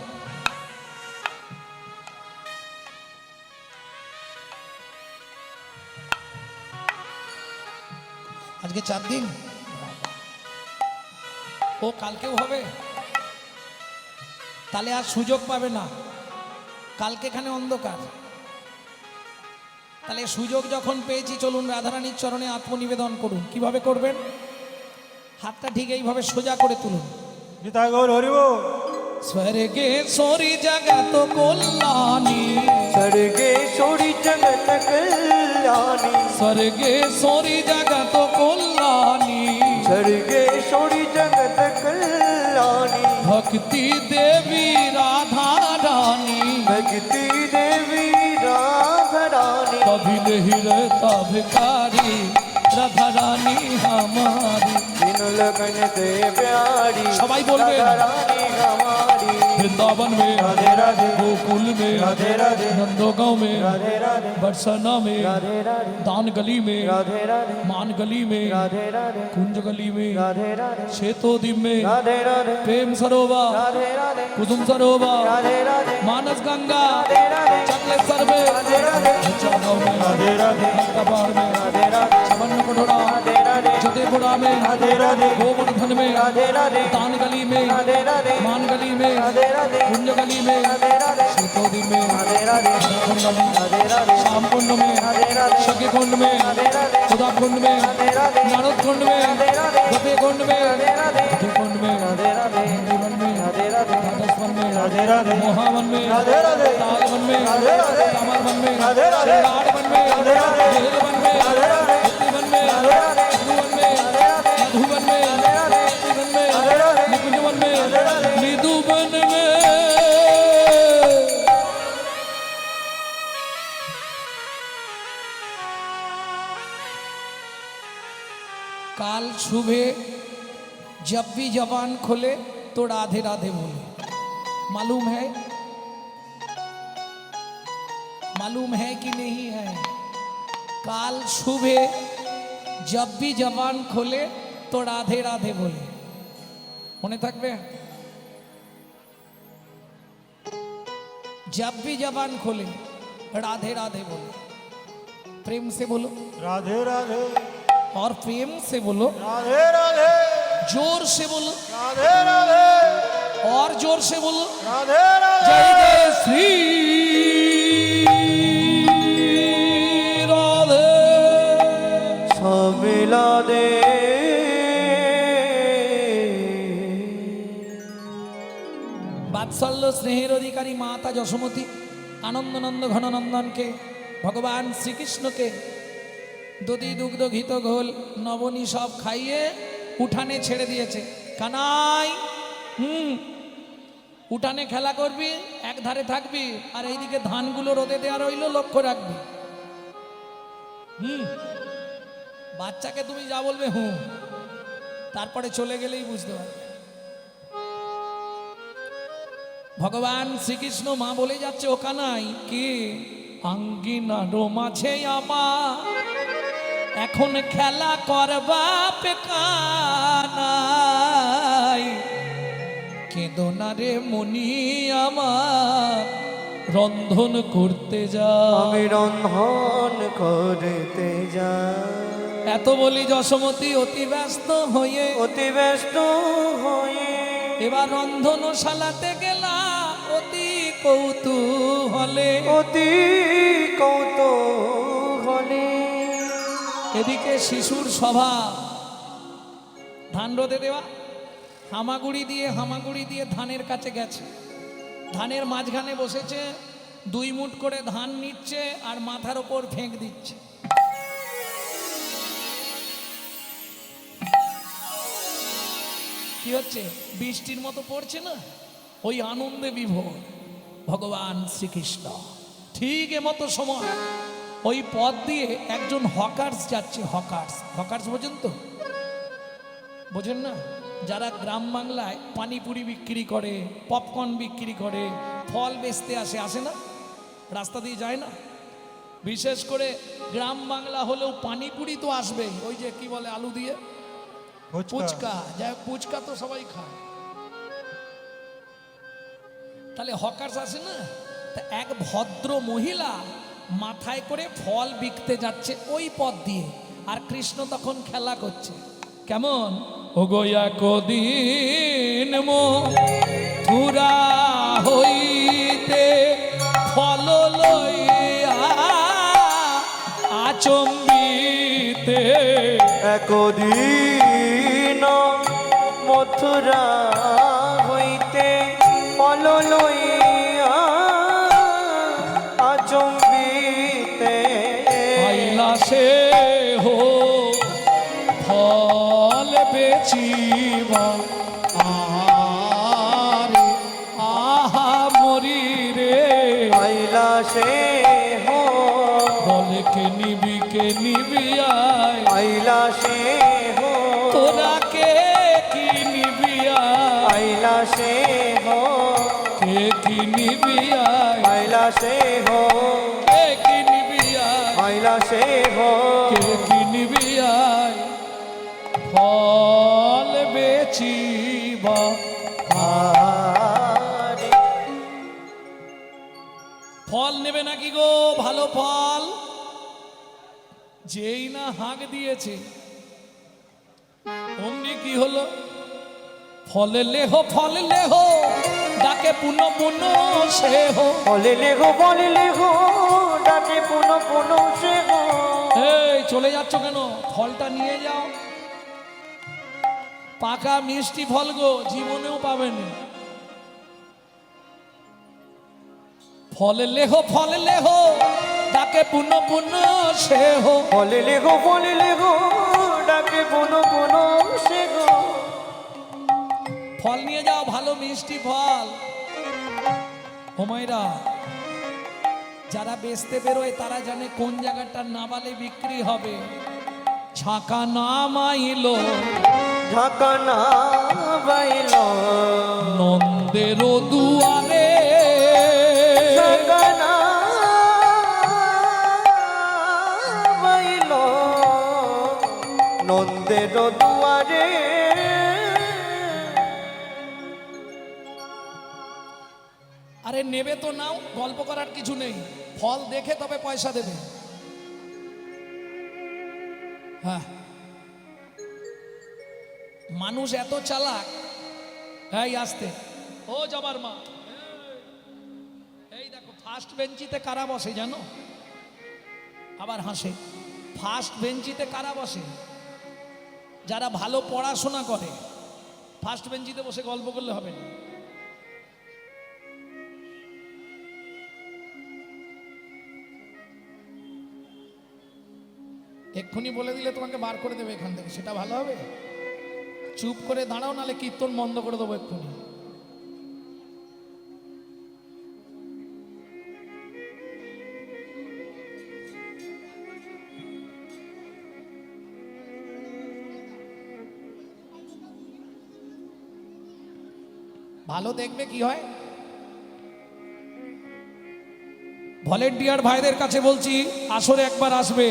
আজকে 4 দিন, ও কালকেও হবে, তাহলে আর সুযোগ পাবে না, কালকে এখানে অন্ধকার। তাহলে সুযোগ যখন পেয়েছি, চলুন রাধারানীর চরণে আত্মনিবেদন করুন। কিভাবে করবেন? হাতটা ঠিক এইভাবে সোজা করে তুলুন। নিতাই গৌর হরিব। স্বর্গে সরি জগত কল্যাণী, স্বর্গেশ্বরী জগত কল্যাণী, স্বর্গে সরি জগত কল্যাণী, স্বর্গেশ্বরী জগত কল্যাণী, ভক্তি দেবী রাধা রানী, ভক্তি দেবী রাধা রানী, कभी नहीं रहता भिखारी राधा रानी हमारी। तीन लगन से प्यारी सबाई बोलबे। राधा रानी हमारी। वृंदावन में, राधे राधे, गोकुल में, राधे राधे, नंदोगांव में, राधे राधे, बरसाना में, राधे राधे, दान गली में, राधे राधे, मान गली में, राधे राधे, कुंज गली में, राधे राधे, श्वेतोदीप में, राधे राधे, प्रेम सरोवर, राधे राधे, कुसुम सरोवर, राधे राधे, मानस गंगा, राधे राधे, चकलेश्वर में, राधे राधे, चागांव में, राधे राधे, कबाड़ में, राधे राधे, छबन्न कटोरा, राधे राधे, जतेपुरा में, राधे राधे, गोवर्धन में, राधे राधे, दान गली में, राधे राधे, मान गली में, राधे राधे, कुंज गली में, राधे राधे, श्वेतोदीप में, राधे राधे, राधाकुंड में, राधे राधे, श्याम कुंड में, राधे राधे, सखी कुंड में, राधे राधे, खुदा कुंड में, राधे राधे, नारद कुंड में, राधे राधे, गोपी कुंड में, राधे राधे, मधु कुंड में, राधे राधे, जीवन में, राधे राधे, राजस्वन में, राधे राधे, मोहावन में, राधे राधे, तालवन में, राधे राधे, कामरवन में, राधे राधे, श्रृंगारवन में, राधे राधे, बेलवन में, राधे राधे, मुक्तिवन में, राधे राधे, मधुवन में, राधे राधे, मधुवन में, राधे राधे, मुक्तिवन में, राधे राधे, निकुंजवन में, राधे राधे, निधुवन में। काल सुबह जब भी जबान खोले तो राधे राधे बोले। मालूम है, मालूम है कि नहीं है? काल सुबह जब भी जबान खोले तो राधे राधे बोले। মনে থাকবে? जब भी जबान खोले राधे राधे बोले। प्रेम से बोलो राधे राधे, और प्रेम से बोलो, राधे राधे, जोर से बोलो राधे राधे, और जोर से बोलो। राधे राधे, जय जय श्री राधे। मिला दे বাৎসল্য স্নেহের অধিকারী মাতা যশোমতী আনন্দনন্দ ঘননন্দনকে, ভগবান শ্রীকৃষ্ণকে দধি দুগ্ধ ঘিত ঘোল নবনী সব খাইয়ে উঠানে ছেড়ে দিয়েছে। কানাই, উঠানে খেলা করবি, এক ধারে থাকবি, আর এইদিকে ধানগুলো রোদে দেওয়া রইল, লক্ষ্য রাখবি। বাচ্চাকে তুমি যা বলবে তারপরে চলে গেলেই বুঝতে পারবে। ভগবান শ্রীকৃষ্ণ মা বলে যাচ্ছে, ও কানাই কি আঙ্গিনারো মাঝে আমার এখন খেলা করবা পেকানাই, কেঁদো না রে মনি আমার রন্ধন করতে যা। আমি রন্ধন করতে যা। এত বলি যশোমতী অতি ব্যস্ত হয়ে অতি ব্যস্ত হয়ে এবার রন্ধনশালাতে গেলা অতি কৌতূহলে। অতি কৌতূহলে এদিকে শিশুর সভা, ধান রোদে দেওয়া, হামাগুড়ি দিয়ে ধানের কাছে গেছে। ধানের মাঝখানে বসেছে, 2 মুঠ করে ধান নিচ্ছে আর মাথার ওপর ফেঁক দিচ্ছে। কি হচ্ছে? বৃষ্টির মতো পড়ছে না, ওই আনন্দে বিভোর ভগবান শ্রীকৃষ্ণ। ঠিক এমতো সময় ওই পথ দিয়ে একজন হকার্স যাচ্ছে। হকার্স বোঝেন তো? বোঝেন না? যারা গ্রাম বাংলায় পানিপুরি বিক্রি করে, পপকর্ন বিক্রি করে, ফল বেচতে আসে না? রাস্তা দিয়ে যায় না? বিশেষ করে গ্রাম বাংলা হলেও পানিপুরি তো আসবেই। ওই যে কি বলে আলু দিয়ে ফুচকা, যাই হোক ফুচকা তো সবাই খায়। তাহলে হকার্স আসে না? তা এক ভদ্র মহিলা মাথায় করে ফল বিকতে যাচ্ছে ওই পথ দিয়ে। আর কৃষ্ণ তখন খেলা করছে কেমন, ওগো একদিন মথুরা হইতে ফল লইয়া আচম্বিতে, একদিন মথুরা হইতে ফল লইয়া আচম্বিতে, আইলা সে হো ফল বেচিবা আরে আহা মরি রে, আইলা সে হো বলে কে নিবি আয়, আইলা সে হো তোরা কে কি নিবি আয়, আইলা সে হো কে কি নিবি আয়, আইলা সে হো কে কি নিবি আয়, আইলা সে হো কে কি নিবি আয়, ফল বেচিবা আরে ফল নেবে নাকি গো, ভালো ফল। যেই না হাঁক দিয়েছে অমনি কি হলো, ফলে লেহ ডাকে পুন পুন সে হো, বলে লেগো ডাকে পুন পুন সে হো, এই চলে যাচ্ছ কেন, ফলটা নিয়ে যাও, পাকা মিষ্টি ফল গো, জীবনেও পাবেন। ফলে লেহ ডাকে পুন পুন সে হো, বলে লেগো ডাকে পুন পুন সে হো, ফল নিয়ে যাও, ভালো মিষ্টি ফল। হোমাইরা যারা বেচতে বেরোয় তারা জানে কোন জায়গাটা নাবালে বিক্রি হবে। ছাকা নামাইলো ঢাকা না বাইল নন্দের দুয়ারে, ঢাকা না বাইল নন্দের দুয়ারে, আরে নেবে তো নাও, গল্প করার কিছু নেই, ফল দেখে তবে পয়সা দেবে। হ্যাঁ, মানুষ এত চালাক। এই আসতে, ও যাবার মা, এই দেখো ফার্স্ট বেঞ্চিতে কারা বসে জানো, আবার হাসে। ফার্স্ট বেঞ্চিতে কারা বসে, যারা ভালো পড়াশোনা করে। ফার্স্ট বেঞ্চিতে বসে গল্প করলে হবে না। এক্ষুনি বলে দিলে তোমাকে বার করে দেবে এখান থেকে, সেটা ভালো হবে। চুপ করে দাঁড়াও, নালে কীর্তন বন্ধ করে দেবো এক্ষুনি। ভালো দেখবে কি হয়। ভলেন্টিয়ার ভাইদের কাছে বলছি, আসরে একবার আসবে।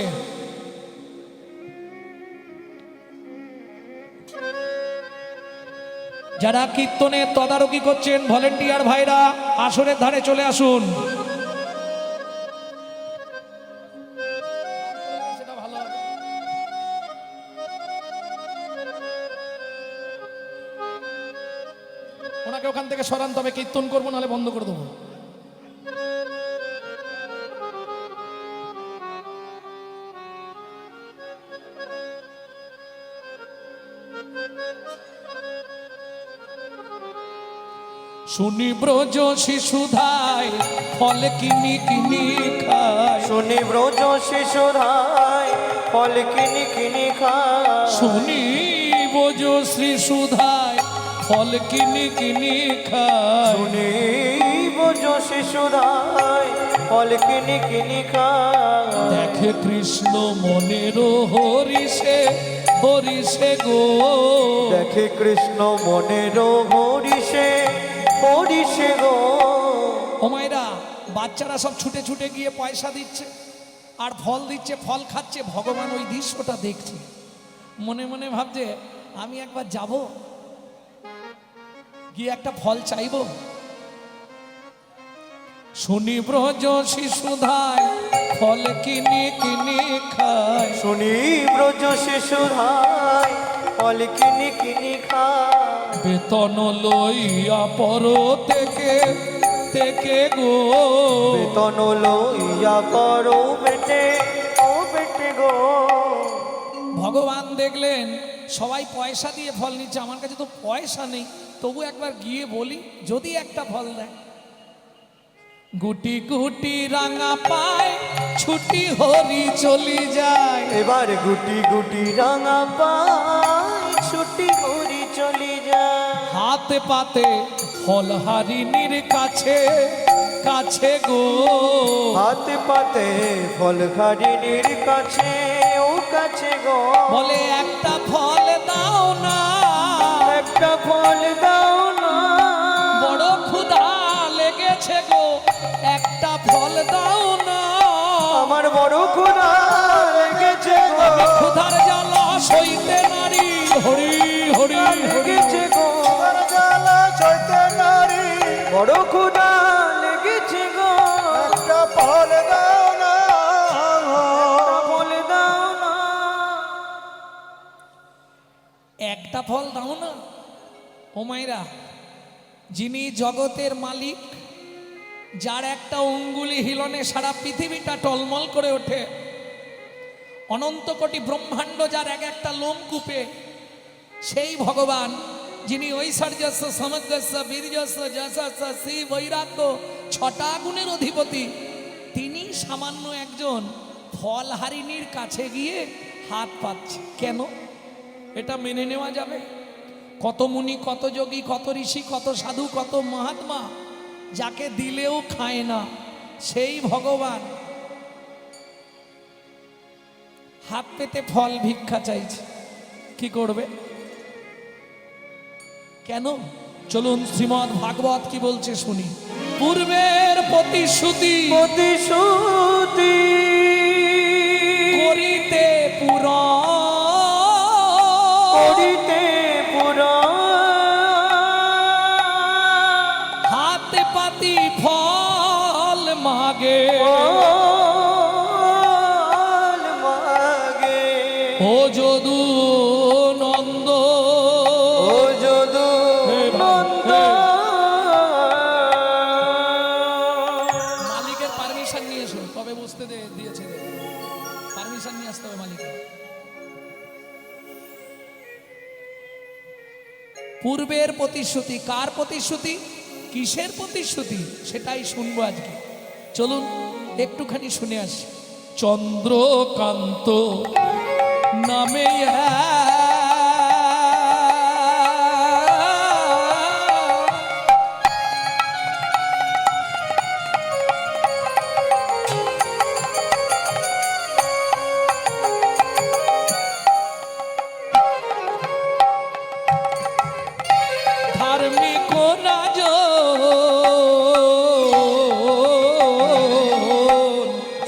যারা কীর্তনের তদারকি করছেন ভলেন্টিয়ার ভাইরা আসরের ধারে চলে আসুন। সেটা ভালো হবে। ওনাকে ওখান থেকে সরান, তবে কীর্তন করবো, নাহলে বন্ধ করে দেবো। শুনি ব্রজ শিশুধায় ফল কিনি কিনি খায়, শুনি ব্রজ শিশুধায় ফল কিনি কিনি খায়, শুনি ব্রজ শিশুধায় ফল কিনি কিনি খায়, শুনি ব্রজ শিশুধায় ফল কিনি কিনি খায়, দেখে কৃষ্ণ মনের হরিষে হরিষে গো, দেখে কৃষ্ণ মনের হরিষে হরিষে গো। ও মায়েরা, বাচ্চারা সব ছুটে ছুটে গিয়ে পয়সা দিচ্ছে আর ফল দিচ্ছে, ফল খাচ্ছে। ভগবান ওই দৃশ্যটা দেখছে, মনে মনে ভাবছে আমি একবার যাব, গিয়ে একটা ফল চাইব। শুনি ব্রজ শিশুধায় ফল কিনি কিনি খায়। শুনি ব্রজ শিশু ধাই ফল কিনি কিনি খায়। বেতন লইয়া পর থেকে থেকে গো, বেতন লইয়া করো বেটে, ও বেটে গো। ভগবান দেখলেন সবাই পয়সা দিয়ে ফল নিচ্ছে, আমার কাছে তো পয়সা নেই, তবু একবার গিয়ে বলি যদি একটা ফল দেয়। গুটি গুটি রাঙা পায় ছুটি হরি চলি যায়। এবার গুটি গুটি রাঙা পায় ছুটি করি চলি যায়। হাতে পাতে ফল হারিনীর কাছে কাছে গো, হাতে পাতে ফল হারিনীর কাছে, ও কাছে গো। বলে একটা ফল দাও না, একটা ফল দাও না, বড় ক্ষুধা লেগেছে গো, একটা ফল দাও না। আমার বড় ক্ষুধা লেগেছে গো। আমি ক্ষুধার জ্বালা সইতে নারী, হরি হরি হরি। লেগেছে গো জ্বালা সইতে নারী, বড় ক্ষুধা লেগেছে গো। একটা ফল দাও না, একটা ফল দাও না, একটা ফল দাও না। ও মাইরা, যিনি জগতের মালিক, যার একটা অঙ্গুলি হিলনে সারা পৃথিবীটা টলমল করে ওঠে, অনন্ত কোটি ব্রহ্মাণ্ড যার এক একটা লোমকূপে, সেই ভগবান যিনি ঐশ্বর্যস্য সমগ্রস্য বীর্যস্য যশস্য শ্রী বৈরাগ্য ছটা গুণের অধিপতি, তিনি সামান্য একজন ফল হারিনীর কাছে গিয়ে হাত পাচ্ছে কেন? এটা মেনে নেওয়া যাবে? কত মুনি, কত যোগী, কত ঋষি, কত সাধু, কত মহাত্মা যাকে দিলেও খায় না, সেই ভগবান হাত পেতে ফল ভিক্ষা চাইছে, কি করবে? কেন? চলুন শ্রীমদ্ ভাগবত কি বলছে শুনি। পূর্বের প্রতিশ্রুতি প্রতিশ্রুতি করিতে পূরণ, করিতে পুরাণ, হাতে পাতি ফল মাগে, ফল মাগে। ও যদু নন্দ, ও যদু নন্দ, মালিকের পারমিশন নিয়ে এসো, কবে বুঝতে দিয়েছে, পারমিশন নিয়ে আসতে হবে মালিকের। পূর্বের প্রতিশ্রুতি, কার প্রতিশ্রুতি, কিসের প্রতিশ্রুতি, সেটাই শুনবো আজকে। চলুন একটুখানি শুনে আসি। চন্দ্রকান্ত নামে ধার্মিক রাজ,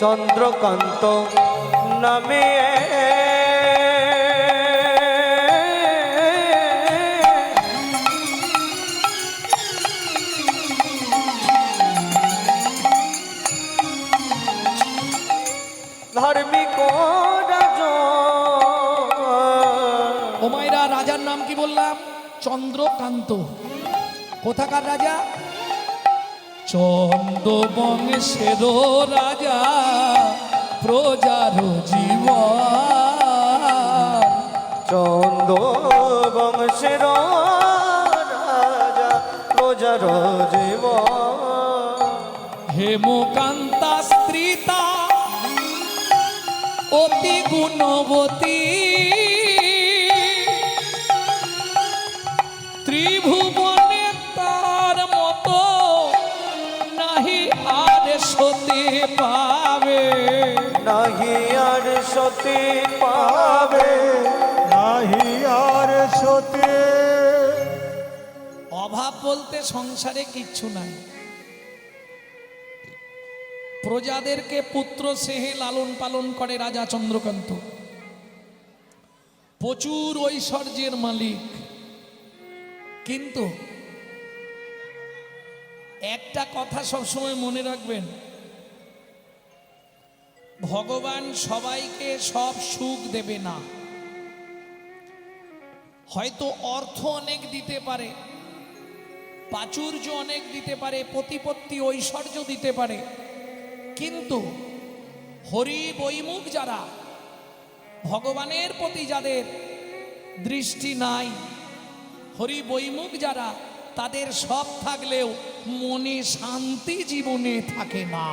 চন্দ্রকান্ত নামে ধার্মিক রাজ। ওমাইরা, রাজার নাম কি বললাম? চন্দ্রকান্ত। কোথাকার রাজা? চন্দ্র বংশের রাজা, প্রজার জীবন। চন্দ্র বংশের রাজা, প্রজার জীবন। হেমকান্তা স্ত্রীতা অতি গুণবতী, ত্রিভুবনে তার মতো নাহি আর সতে পাবে, নাহি আর সতে পাবে, নাহি আর সতে। অভাব বলতে সংসারে কিচ্ছু নাই। প্রজাদেরকে পুত্র স্নেহে লালন পালন করে রাজা চন্দ্রকান্ত, প্রচুর ঐশ্বর্যের মালিক। কিন্তু একটা কথা সবসময় মনে রাখবেন, ভগবান সবাইকে সব সুখ দেবে না। হয়তো অর্থ অনেক দিতে পারে, প্রাচুর্য অনেক দিতে পারে, প্রতিপত্তি ঐশ্বর্য দিতে পারে, কিন্তু হরি বৈমুখ যারা, ভগবানের প্রতি যাদের দৃষ্টি নাই, হরি বৈমুখ যারা, তাদের সব থাকলেও মনে শান্তি জীবনে থাকে না।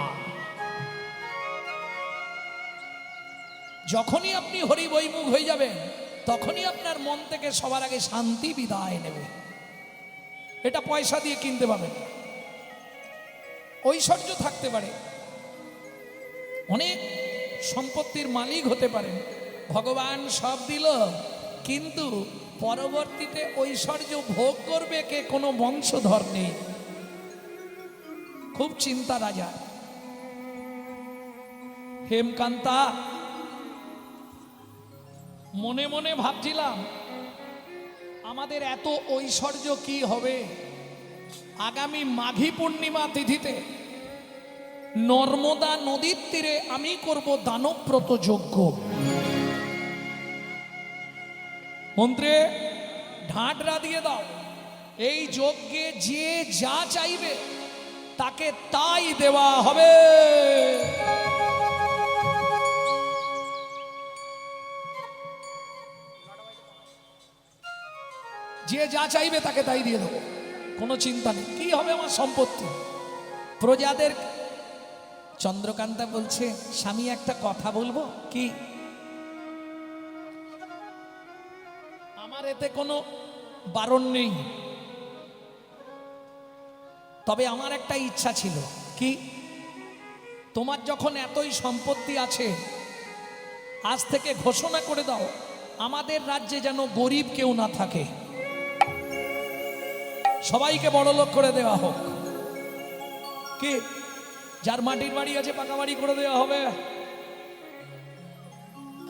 যখনই আপনি হরি বৈমুখ হয়ে যাবেন, তখনই আপনার মন থেকে সবার আগে শান্তি বিদায় নেবে। এটা পয়সা দিয়ে কিনতে পাবেন। ঐশ্বর্য থাকতে পারে, অনেক সম্পত্তির মালিক হতে পারেন, ভগবান সব দিল, কিন্তু পরবর্তীতে ঐশ্বর্য ভোগ করবে কে? কোনো বংশধর নেই। খুব চিন্তা রাজা। হেমকান্তা মনে মনে ভাবছিলাম আমাদের এত ঐশ্বর্য কি হবে। আগামী মাঘী পূর্ণিমা তিথিতে নর্মদা নদীর তীরে আমি করব দানব্রত যজ্ঞ। মন্ত্রে ঢাঁটরা দিয়ে দাও, এই যজ্ঞে যে যা চাইবে তাকে তাই দেওয়া হবে। যে যা চাইবে তাকে তাই দিয়ে দেবো, কোনো চিন্তা নেই। কি হবে আমার সম্পত্তি? প্রজাদের। চন্দ্রকান্তা বলছে, স্বামী একটা কথা বলবো কি? আমার এতে কোনো বারণ নেই, তবে আমার একটা ইচ্ছা ছিল। কি? তোমার যখন এতই সম্পত্তি আছে, আজ থেকে ঘোষণা করে দাও আমাদের রাজ্যে যেন গরিব কেউ না থাকে, সবাইকে বড়লোক করে দেওয়া হোক। কি? যার মাটির বাড়ি আছে পাকা বাড়ি করে দেওয়া হবে।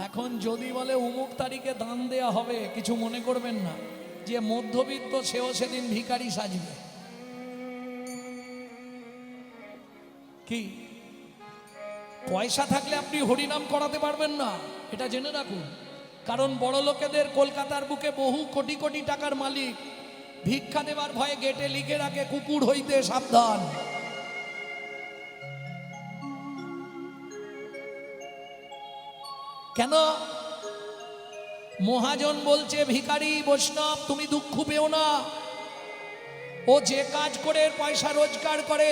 এখন যদি বলে অমুক তারিখে দান দেয়া হবে, কিছু মনে করবেন না, যে মধ্যবিত্ত সেও সেদিন ভিখারি সাজবে। কি? পয়সা থাকলে আপনি হরিনাম করাতে পারবেন না, এটা জেনে রাখুন। কারণ বড় লোকেদের কলকাতার বুকে বহু কোটি কোটি টাকার মালিক ভিক্ষা দেবার ভয়ে গেটে লিখে রাখে, কুকুর হইতে সাবধান। কেন? মহাজন বলছে, ভিখারি বৈষ্ণব তুমি দুঃখ পেও না, ও যে কাজ করে পয়সা রোজগার করে,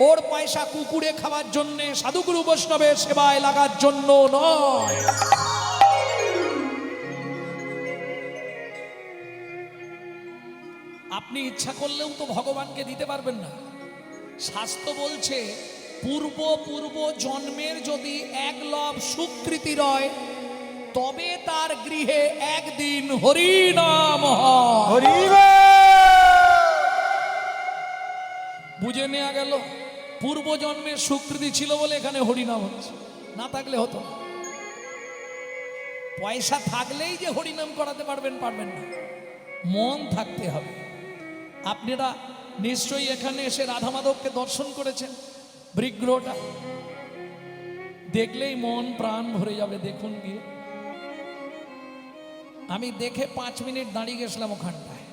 ওর পয়সা কুকুরে খাওয়ার জন্য, সাধুগুরু বৈষ্ণবের সেবায় লাগার জন্য নয়। আপনি ইচ্ছা করলেও তো ভগবানকে দিতে পারবেন না। শাস্ত্র বলছে, পূর্ব পূর্ব জন্মের যদি এক লব সুকৃতি রয়, তবে তার গৃহে একদিন হরিনাম হয়। বুঝে নেওয়া গেল? পূর্ব জন্মের সুকৃতি ছিল বলে এখানে হরিনাম হচ্ছে, না থাকলে হতো না। পয়সা থাকলেই যে হরিনাম করাতে পারবেন, পারবেন না। মন থাকতে হবে। আপনারা নিশ্চয়ই এখানে এসে রাধা মাধবকে দর্শন করেছেন। বিগ্রহটা দেখলেই মন প্রাণ ভরে যাবে। দেখুন গিয়ে, আমি দেখে 5 মিনিট দাঁড়িয়ে গেছিলাম ওখানটায়।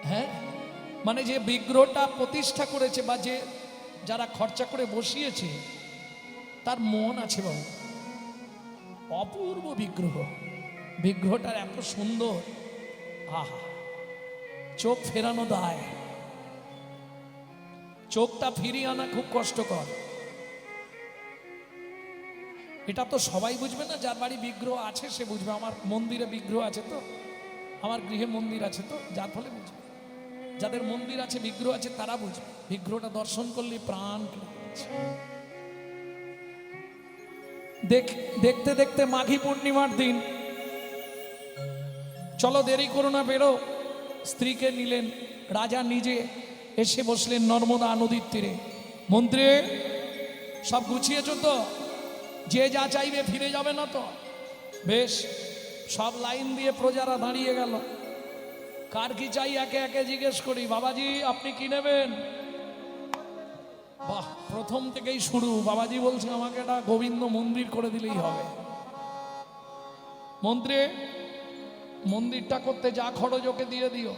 হ্যাঁ, মানে যে বিগ্রহটা প্রতিষ্ঠা করেছে বা যে যারা খরচা করে বসিয়েছে, তার মন আছে বাবু। অপূর্ব বিগ্রহ। বিগ্রহটার এত সুন্দর, আহা, চোখ ফেরানো দায়। চোখটা ফিরিয়ে আনা খুব কষ্টকর। এটা তো সবাই বুঝবে না, যার বাড়ি বিগ্রহ আছে সে বুঝবে। আমার মন্দিরে বিগ্রহ আছে তো, আমার গৃহে মন্দির আছে তো, যার ফলে বুঝবে। যাদের মন্দির আছে, বিগ্রহ আছে, তারা বুঝবে। বিগ্রহটা দর্শন করলে প্রাণ কেড়ে যাচ্ছে। দেখতে দেখতে মাঘী পূর্ণিমার দিন, চলো দেরি করো না, বেরো। স্ত্রীকে নিলেন, রাজা নিজে এসে বসলেন নর্মদা নদীর তীরে। মন্ত্রী, সব গুছিয়েছ তো? যে যা চাইবে ফিরে যাবে না তো? বেশ। সব লাইন দিয়ে প্রজারা দাঁড়িয়ে গেল। কার কি চাই একে একে জিজ্ঞেস করি। বাবাজি, আপনি কি নেবেন? বাহ, প্রথম থেকেই শুরু। বাবাজি বলছে আমাকে একটা গোবিন্দ মন্দির করে দিলেই হবে। মন্ত্রী, মন্দিরটা করতে যা খরচ ওকে দিয়ে দিও।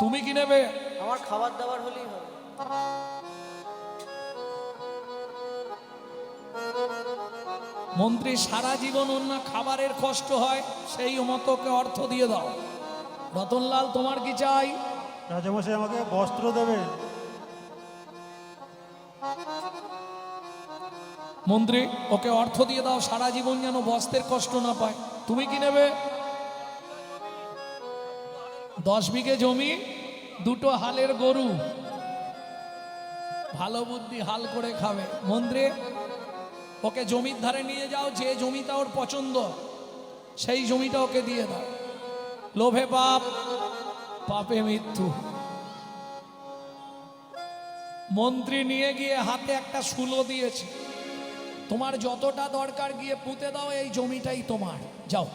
তুমি কি নেবে? আমার খাবার দাবার হলেই হবে। মন্ত্রী, সারা জীবন ওর না খাবারের কষ্ট হয়, সেই মতোকে অর্থ দিয়ে দাও। রতনলাল, তোমার কি চাই? রাজামশাই আমাকে বস্ত্র দেবেন। মন্ত্রী, ওকে অর্থ দিয়ে দাও, সারা জীবন যেন বস্ত্রের কষ্ট না পায়। তুমি কি নেবে? 10 বিঘে জমি, 2টো হালের গরু। ভালো বুদ্ধি, হাল করে খাবে। মন্ত্রী, ওকে জমির ধারে নিয়ে যাও, যে জমিটা ওর পছন্দ সেই জমিটা ওকে দিয়ে দাও। লোভে পাপ, পাপে মৃত্যু। মন্ত্রী নিয়ে গিয়ে হাতে একটা শুলো দিয়েছে, তোমার যতটা দরকার গিয়ে পুঁতে দাও, এই জমিটাই তোমার, যাও।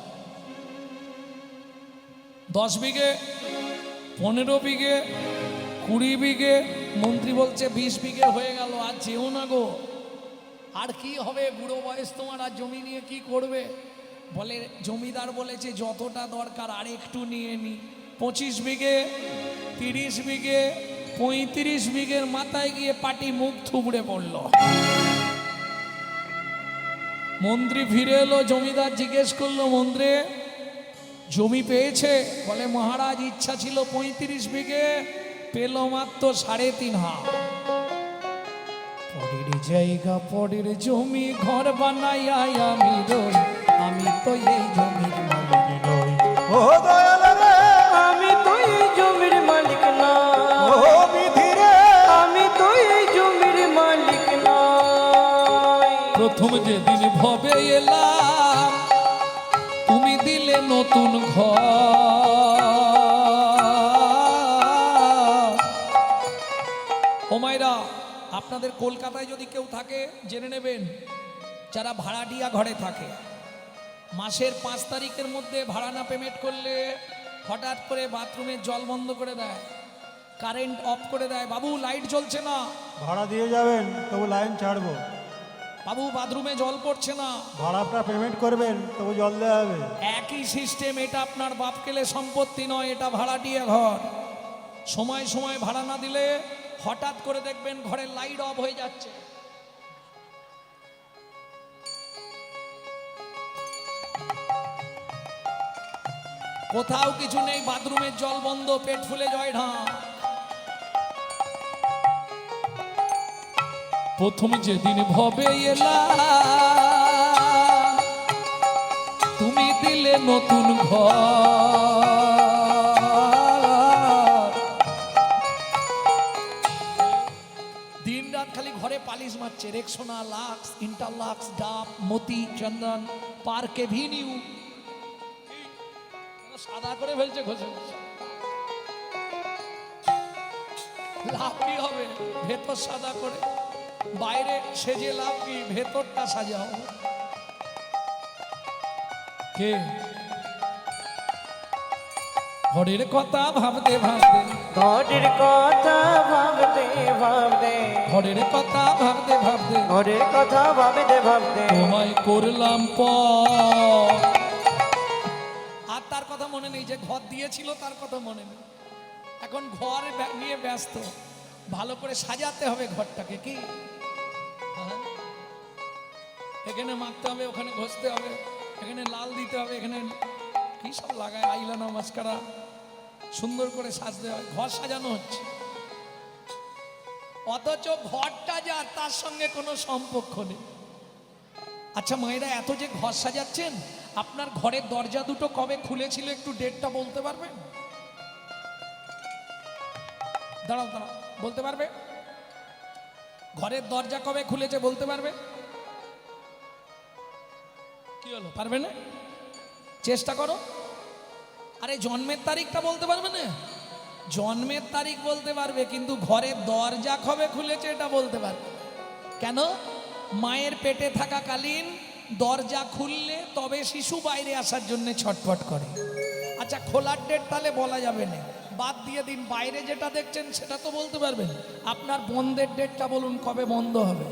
10 বিঘে, 15 বিঘে, 20 বিঘে, মন্ত্রী বলছে 20 বিঘে হয়ে গেল, আর যেও না গো। আর কি হবে, বুড়ো বয়স তোমার, আর জমি নিয়ে কি করবে? বলে জমিদার বলেছে যতটা দরকার আর একটু নিয়ে নি। 25 বিঘে, 30 বিঘে, 35 বিঘের মাথায় গিয়ে পাটি মুখ থুবড়ে পড়ল। মন্ত্রী ফিরে এলো, জমিদার জিজ্ঞেস করলো, মন্ত্রী জমি পেয়েছে? বলে মহারাজ ইচ্ছা ছিল 35 বিঘে, পেল মাত্র 3.5 হাত। পরের জায়গা পরের জমি ঘর বানাইয়া আমি রই, আমি তো এই জমির মালিক নই। ও দয়াল রে, আমি তো এই জমির মালিক না। ও বিধি রে, আমি তো এই জমির মালিক নই। প্রথম যেদিন ভবে এলাম, তুমি দিলে নতুন ঘর। ও মাইরা, আপনাদের কলকাতায় যদি কেউ থাকে জেনে নেবেন, যারা ভাড়াটিয়া ঘরে থাকে, মাসের 5 তারিখের মধ্যে ভাড়া না পেমেন্ট করলে হঠাৎ করে বাথরুমের জল বন্ধ করে দেয়, কারেন্ট অফ করে দেয়। বাবু লাইট জ্বলছে না, ভাড়া দিয়ে যাবেন, তবু লাইন ছাড়বো। বাবু বাথরুমে জল পড়ছে না, ভাড়াটা পেমেন্ট করবেন, তবু জল দেওয়া হবে। একই সিস্টেম। এটা আপনার বাপ কেলে সম্পত্তি নয়, এটা ভাড়াটিয়া ঘর। সময় সময় ভাড়া না দিলে হঠাৎ করে দেখবেন ঘরের লাইট অফ হয়ে যাচ্ছে। কোথাও কিছু নেই, বাথরুমের জল বন্ধ, পেট ফুলে জয় ঢাক। প্রথম যেদিন ভবে এলাম, তুমি দিলে নতুন ঘর। দিন রাত খালি ঘরে পালিশ মারছে, রেক্সোনা, লাক্স, ইন্টারলাক্স, ডাব, মতি, চন্দন, পার্ক এভিনিউ, সাদা করে ফেলছে ঘষে ঘষে। লাভ কি হবে? ভেতর সাদা করে, বাইরে সেজে লাভ কি? ভেতরটা সাজাও। কে ঘরের কথা ভাবতে ভাবতে, ঘরের কথা ভাবতে ভাবতে, ঘরের কথা ভাবতে ভাবতে, ঘরের কথা ভাবতে ভাবতে তোমায় করলাম পর। আর তার কথা মনে নেই, যে ঘর দিয়েছিল তার কথা মনে নেই। এখন ঘর নিয়ে ব্যস্ত, ভালো করে সাজাতে হবে ঘরটাকে। কি হ্যাঁ? এখানে মাখতে হবে, ওখানে ঘষতে হবে, এখানে লাল দিতে হবে, এখানে কি সব লাগায়, আইলানা, মাস্কারা, সুন্দর করে সাজতে হবে। ঘর সাজানো হচ্ছে, অথচ ঘরটা যা, তার সঙ্গে কোনো সম্পর্ক নেই। আচ্ছা মায়েরা, এত যে ঘর সাজাচ্ছেন, আপনার ঘরের দরজা দুটো কবে খুলেছিল একটু ডেটটা বলতে পারবেন? দাঁড়াও দাঁড়াও, বলতে পারবে? ঘরের দরজা কবে খুলেছে বলতে পারবে? কি হলো, পারবে না? চেষ্টা করো। আরে জন্মের তারিখটা বলতে পারবে না? জন্মের তারিখ বলতে পারবে, কিন্তু ঘরের দরজা কবে খুলেছে এটা বলতে পারবে। কেন? মায়ের পেটে থাকাকালীন দরজা খুললে তবে শিশু বাইরে আসার জন্য ছটফট করে। আচ্ছা খোলার ডেট তাহলে বলা যাবে না, বাদ দিয়ে দিন। বাইরে যেটা দেখছেন সেটা তো বলতে পারবেন। আপনার বন্ধের ডেটটা বলুন, কবে বন্ধ হবে?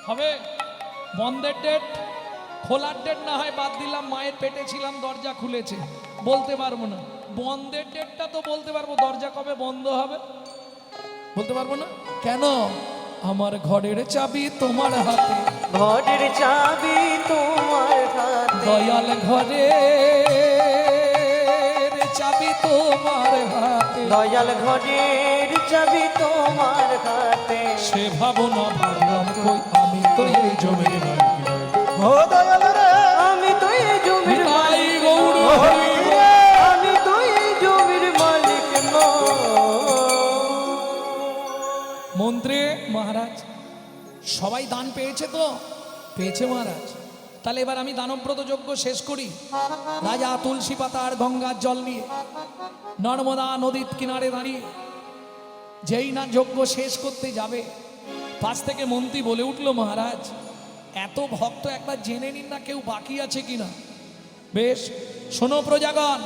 হবে বন্ধের ডেট? খোলার ডেট না হয় বাদ দিলাম, মায়ের পেটে ছিলাম দরজা খুলেছে, বলতে পারবো না। বন্ধের ডেটটা তো বলতে পারবো, দরজা কবে বন্ধ হবে বলতে পারবো না। কেন? আমার ঘরের চাবি তোমার হাতে, ঘরের চাবি তোমার হাতে, দয়াল ঘরের চাবি তোমার হাতে, দয়াল ঘরের চাবি তোমার হাতে। সে ভাবনা ভাবলাম কই, আমি তো এই জমির মালিক। ও দয়াল রে, আমি তো এই জমির নিতাই মালিক গৌর নই। হরি। আমি তো এই জমির মালিক নই। মন্ত্রী মহারাজ সবাই দান পেয়েছে তো? পেয়েছে মহারাজ। তাহলে এবার আমি দানব্রত যজ্ঞ শেষ করি। রাজা তুলসী পাতা আর গঙ্গার জল নিয়ে নর্মদা নদীর কিনারে দাঁড়িয়ে যেই না যজ্ঞ শেষ করতে যাবে, পাশ থেকে মন্ত্রী বলে উঠল, মহারাজ এত ভক্ত একবার জেনে নিন না কেউ বাকি আছে কিনা। বেশ, শোনো প্রজাগণ,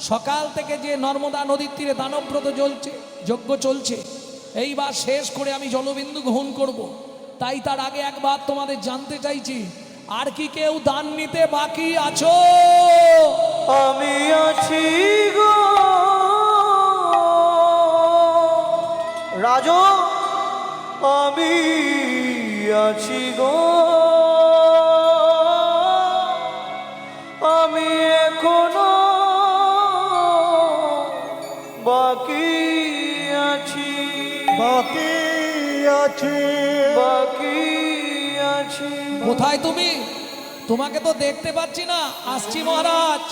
সকাল থেকে যে নর্মদা নদীর তীরে দানব্রত জ্বলছে, যজ্ঞ চলছে, এইবার শেষ করে আমি জলবিন্দু গ্রহণ করব। তাই তার আগে একবার তোমাদের জানতে চাইছি, আর কি কেউ দান নিতে বাকি আছো? আমি আছি গো রাজু, আমি আছি গো, আমি এখনো বাকি আছি, বাকি আছে। বাকি আছি। কোথায় তুমি? তোমাকে তো দেখতে পাচ্ছি না। আসছি মহারাজ।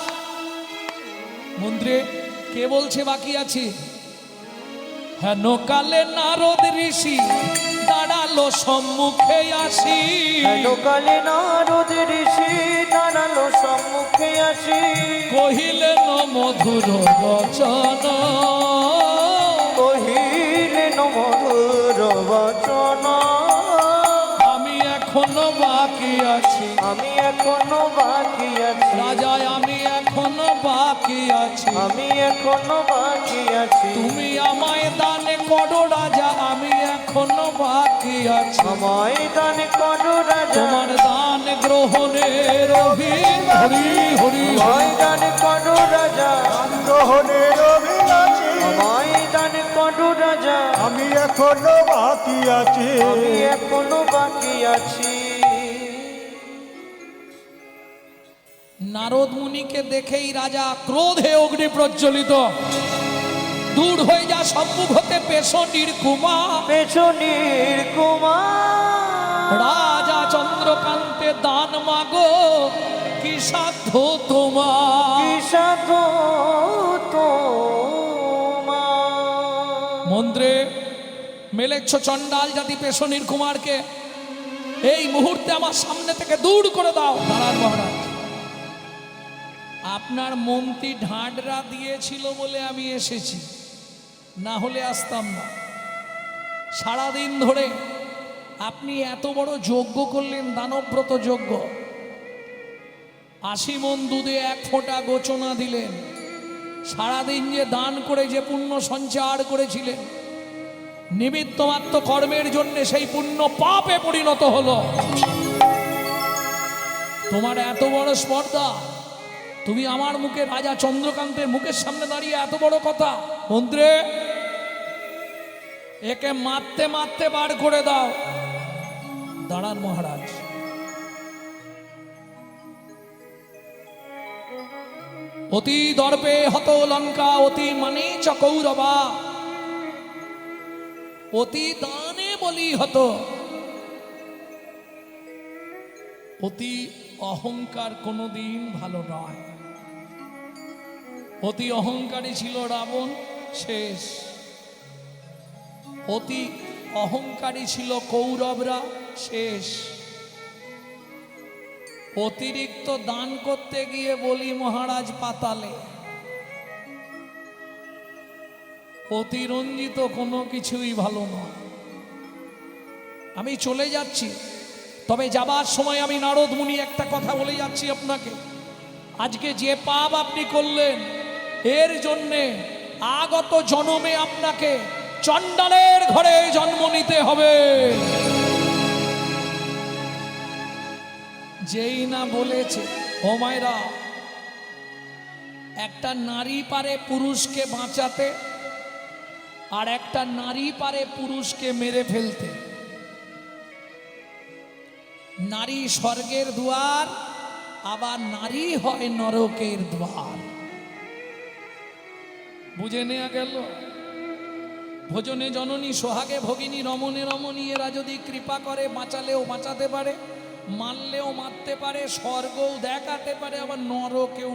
মন্ত্রী, কে বলছে বাকি আছে? হেন কালে নারদ ঋষি দাঁড়ালো সম্মুখে আসি, কালে নারদ ঋষি দাঁড়ালো সম্মুখে আসি, কহিলেন মধুর বচন, কহিলেন মধুর বচন, আমি এখনো বাকি আছি, আমি এখনো বাকি আছি, রাজা আমি এখনো বাকি আছি, আমি এখনো বাকি আছি, তুমি আমায় দানে করো রাজা, আমি এখনো বাকি আছি, আমায় দান করো রাজা, তোমার দান গ্রহণের হরি হরি। আমায় দান করো রাজা, গ্রহণের অভিলাষী, আমায় দান করো রাজা, আমি এখনো বাকি আছি। আমি এখনো বাকি আছি। নারদ মুনিকে দেখেই রাজা ক্রোধে অগ্নি প্রজ্বলিত, দূর হয়ে যা সম্মুখ হতে পেছনির কুমার। পেছনের কুমার, রাজা চন্দ্রকান্তে দান মাগো, কি সাধ্য তোমার? কি সাধু তোমার। মন্ত্রে মেলেচ্ছ চণ্ডাল জাতি পেছনির কুমারকে, এই মুহূর্তে আমার সামনে থেকে দূর করে দাও। দাঁড়ান মহারাজ, আপনার মন্ত্রী ঢাঁডরা দিয়েছিল বলে আমি এসেছি, না হলে আসতাম না। সারাদিন ধরে আপনি এত বড় যজ্ঞ করলেন, দানব্রত যজ্ঞ, 80 মণ দুধে 1 ফোঁটা গোচনা দিলেন। সারাদিন যে দান করে যে পুণ্য সঞ্চার করেছিলেন, নিমিত্তমাত্র কর্মের জন্য সেই পুণ্য পাপে পরিণত হলো। তোমার এত বড় স্পর্ধা, তুমি আমার মুখে, রাজা চন্দ্রকান্তের মুখের সামনে দাঁড়িয়ে এত বড় কথা। মন্ত্রী, একে মারতে মারতে বার করে দাও। দাঁড়ান মহারাজ। অতি দর্পে হত লঙ্কা, অতি মানে চ কৌরবা, অতি দানে বলি হতো। অতি অহংকার কোনোদিন ভালো নয়। অতি অহংকারী ছিল রাবণ, শেষ। অতি অহংকারী ছিল কৌরবরা, শেষ। অতিরিক্ত দান করতে গিয়ে বলি মহারাজ পাতালে। অতিরঞ্জিত কোনো কিছুই ভালো নয়। আমি চলে যাচ্ছি, তবে যাবার সময় আমি নারদ মুনি একটা কথা বলে যাচ্ছি আপনাকে, আজকে যে পাপ আপনি করলেন এর জন্যে আগত জন্মে আপনাকে চণ্ডালের ঘরে জন্ম নিতে হবে। যেই না বলেছে, ও মায়েরা, একটা নারী পারে পুরুষকে বাঁচাতে, আর একটা নারী পারে পুরুষকে মেরে ফেলতে। নারী স্বর্গের দুয়ার, আবার নারী হয় নরকের দ্বার। বুঝে নেওয়া গেল? ভোজনে জননী, সোহাগে ভগিনী, রমণে রমণী, এরা যদি কৃপা করে বাঁচালেও বাঁচাতে পারে, মারলেও মারতে পারে, স্বর্গও দেখাতে পারে, আবার নরকেও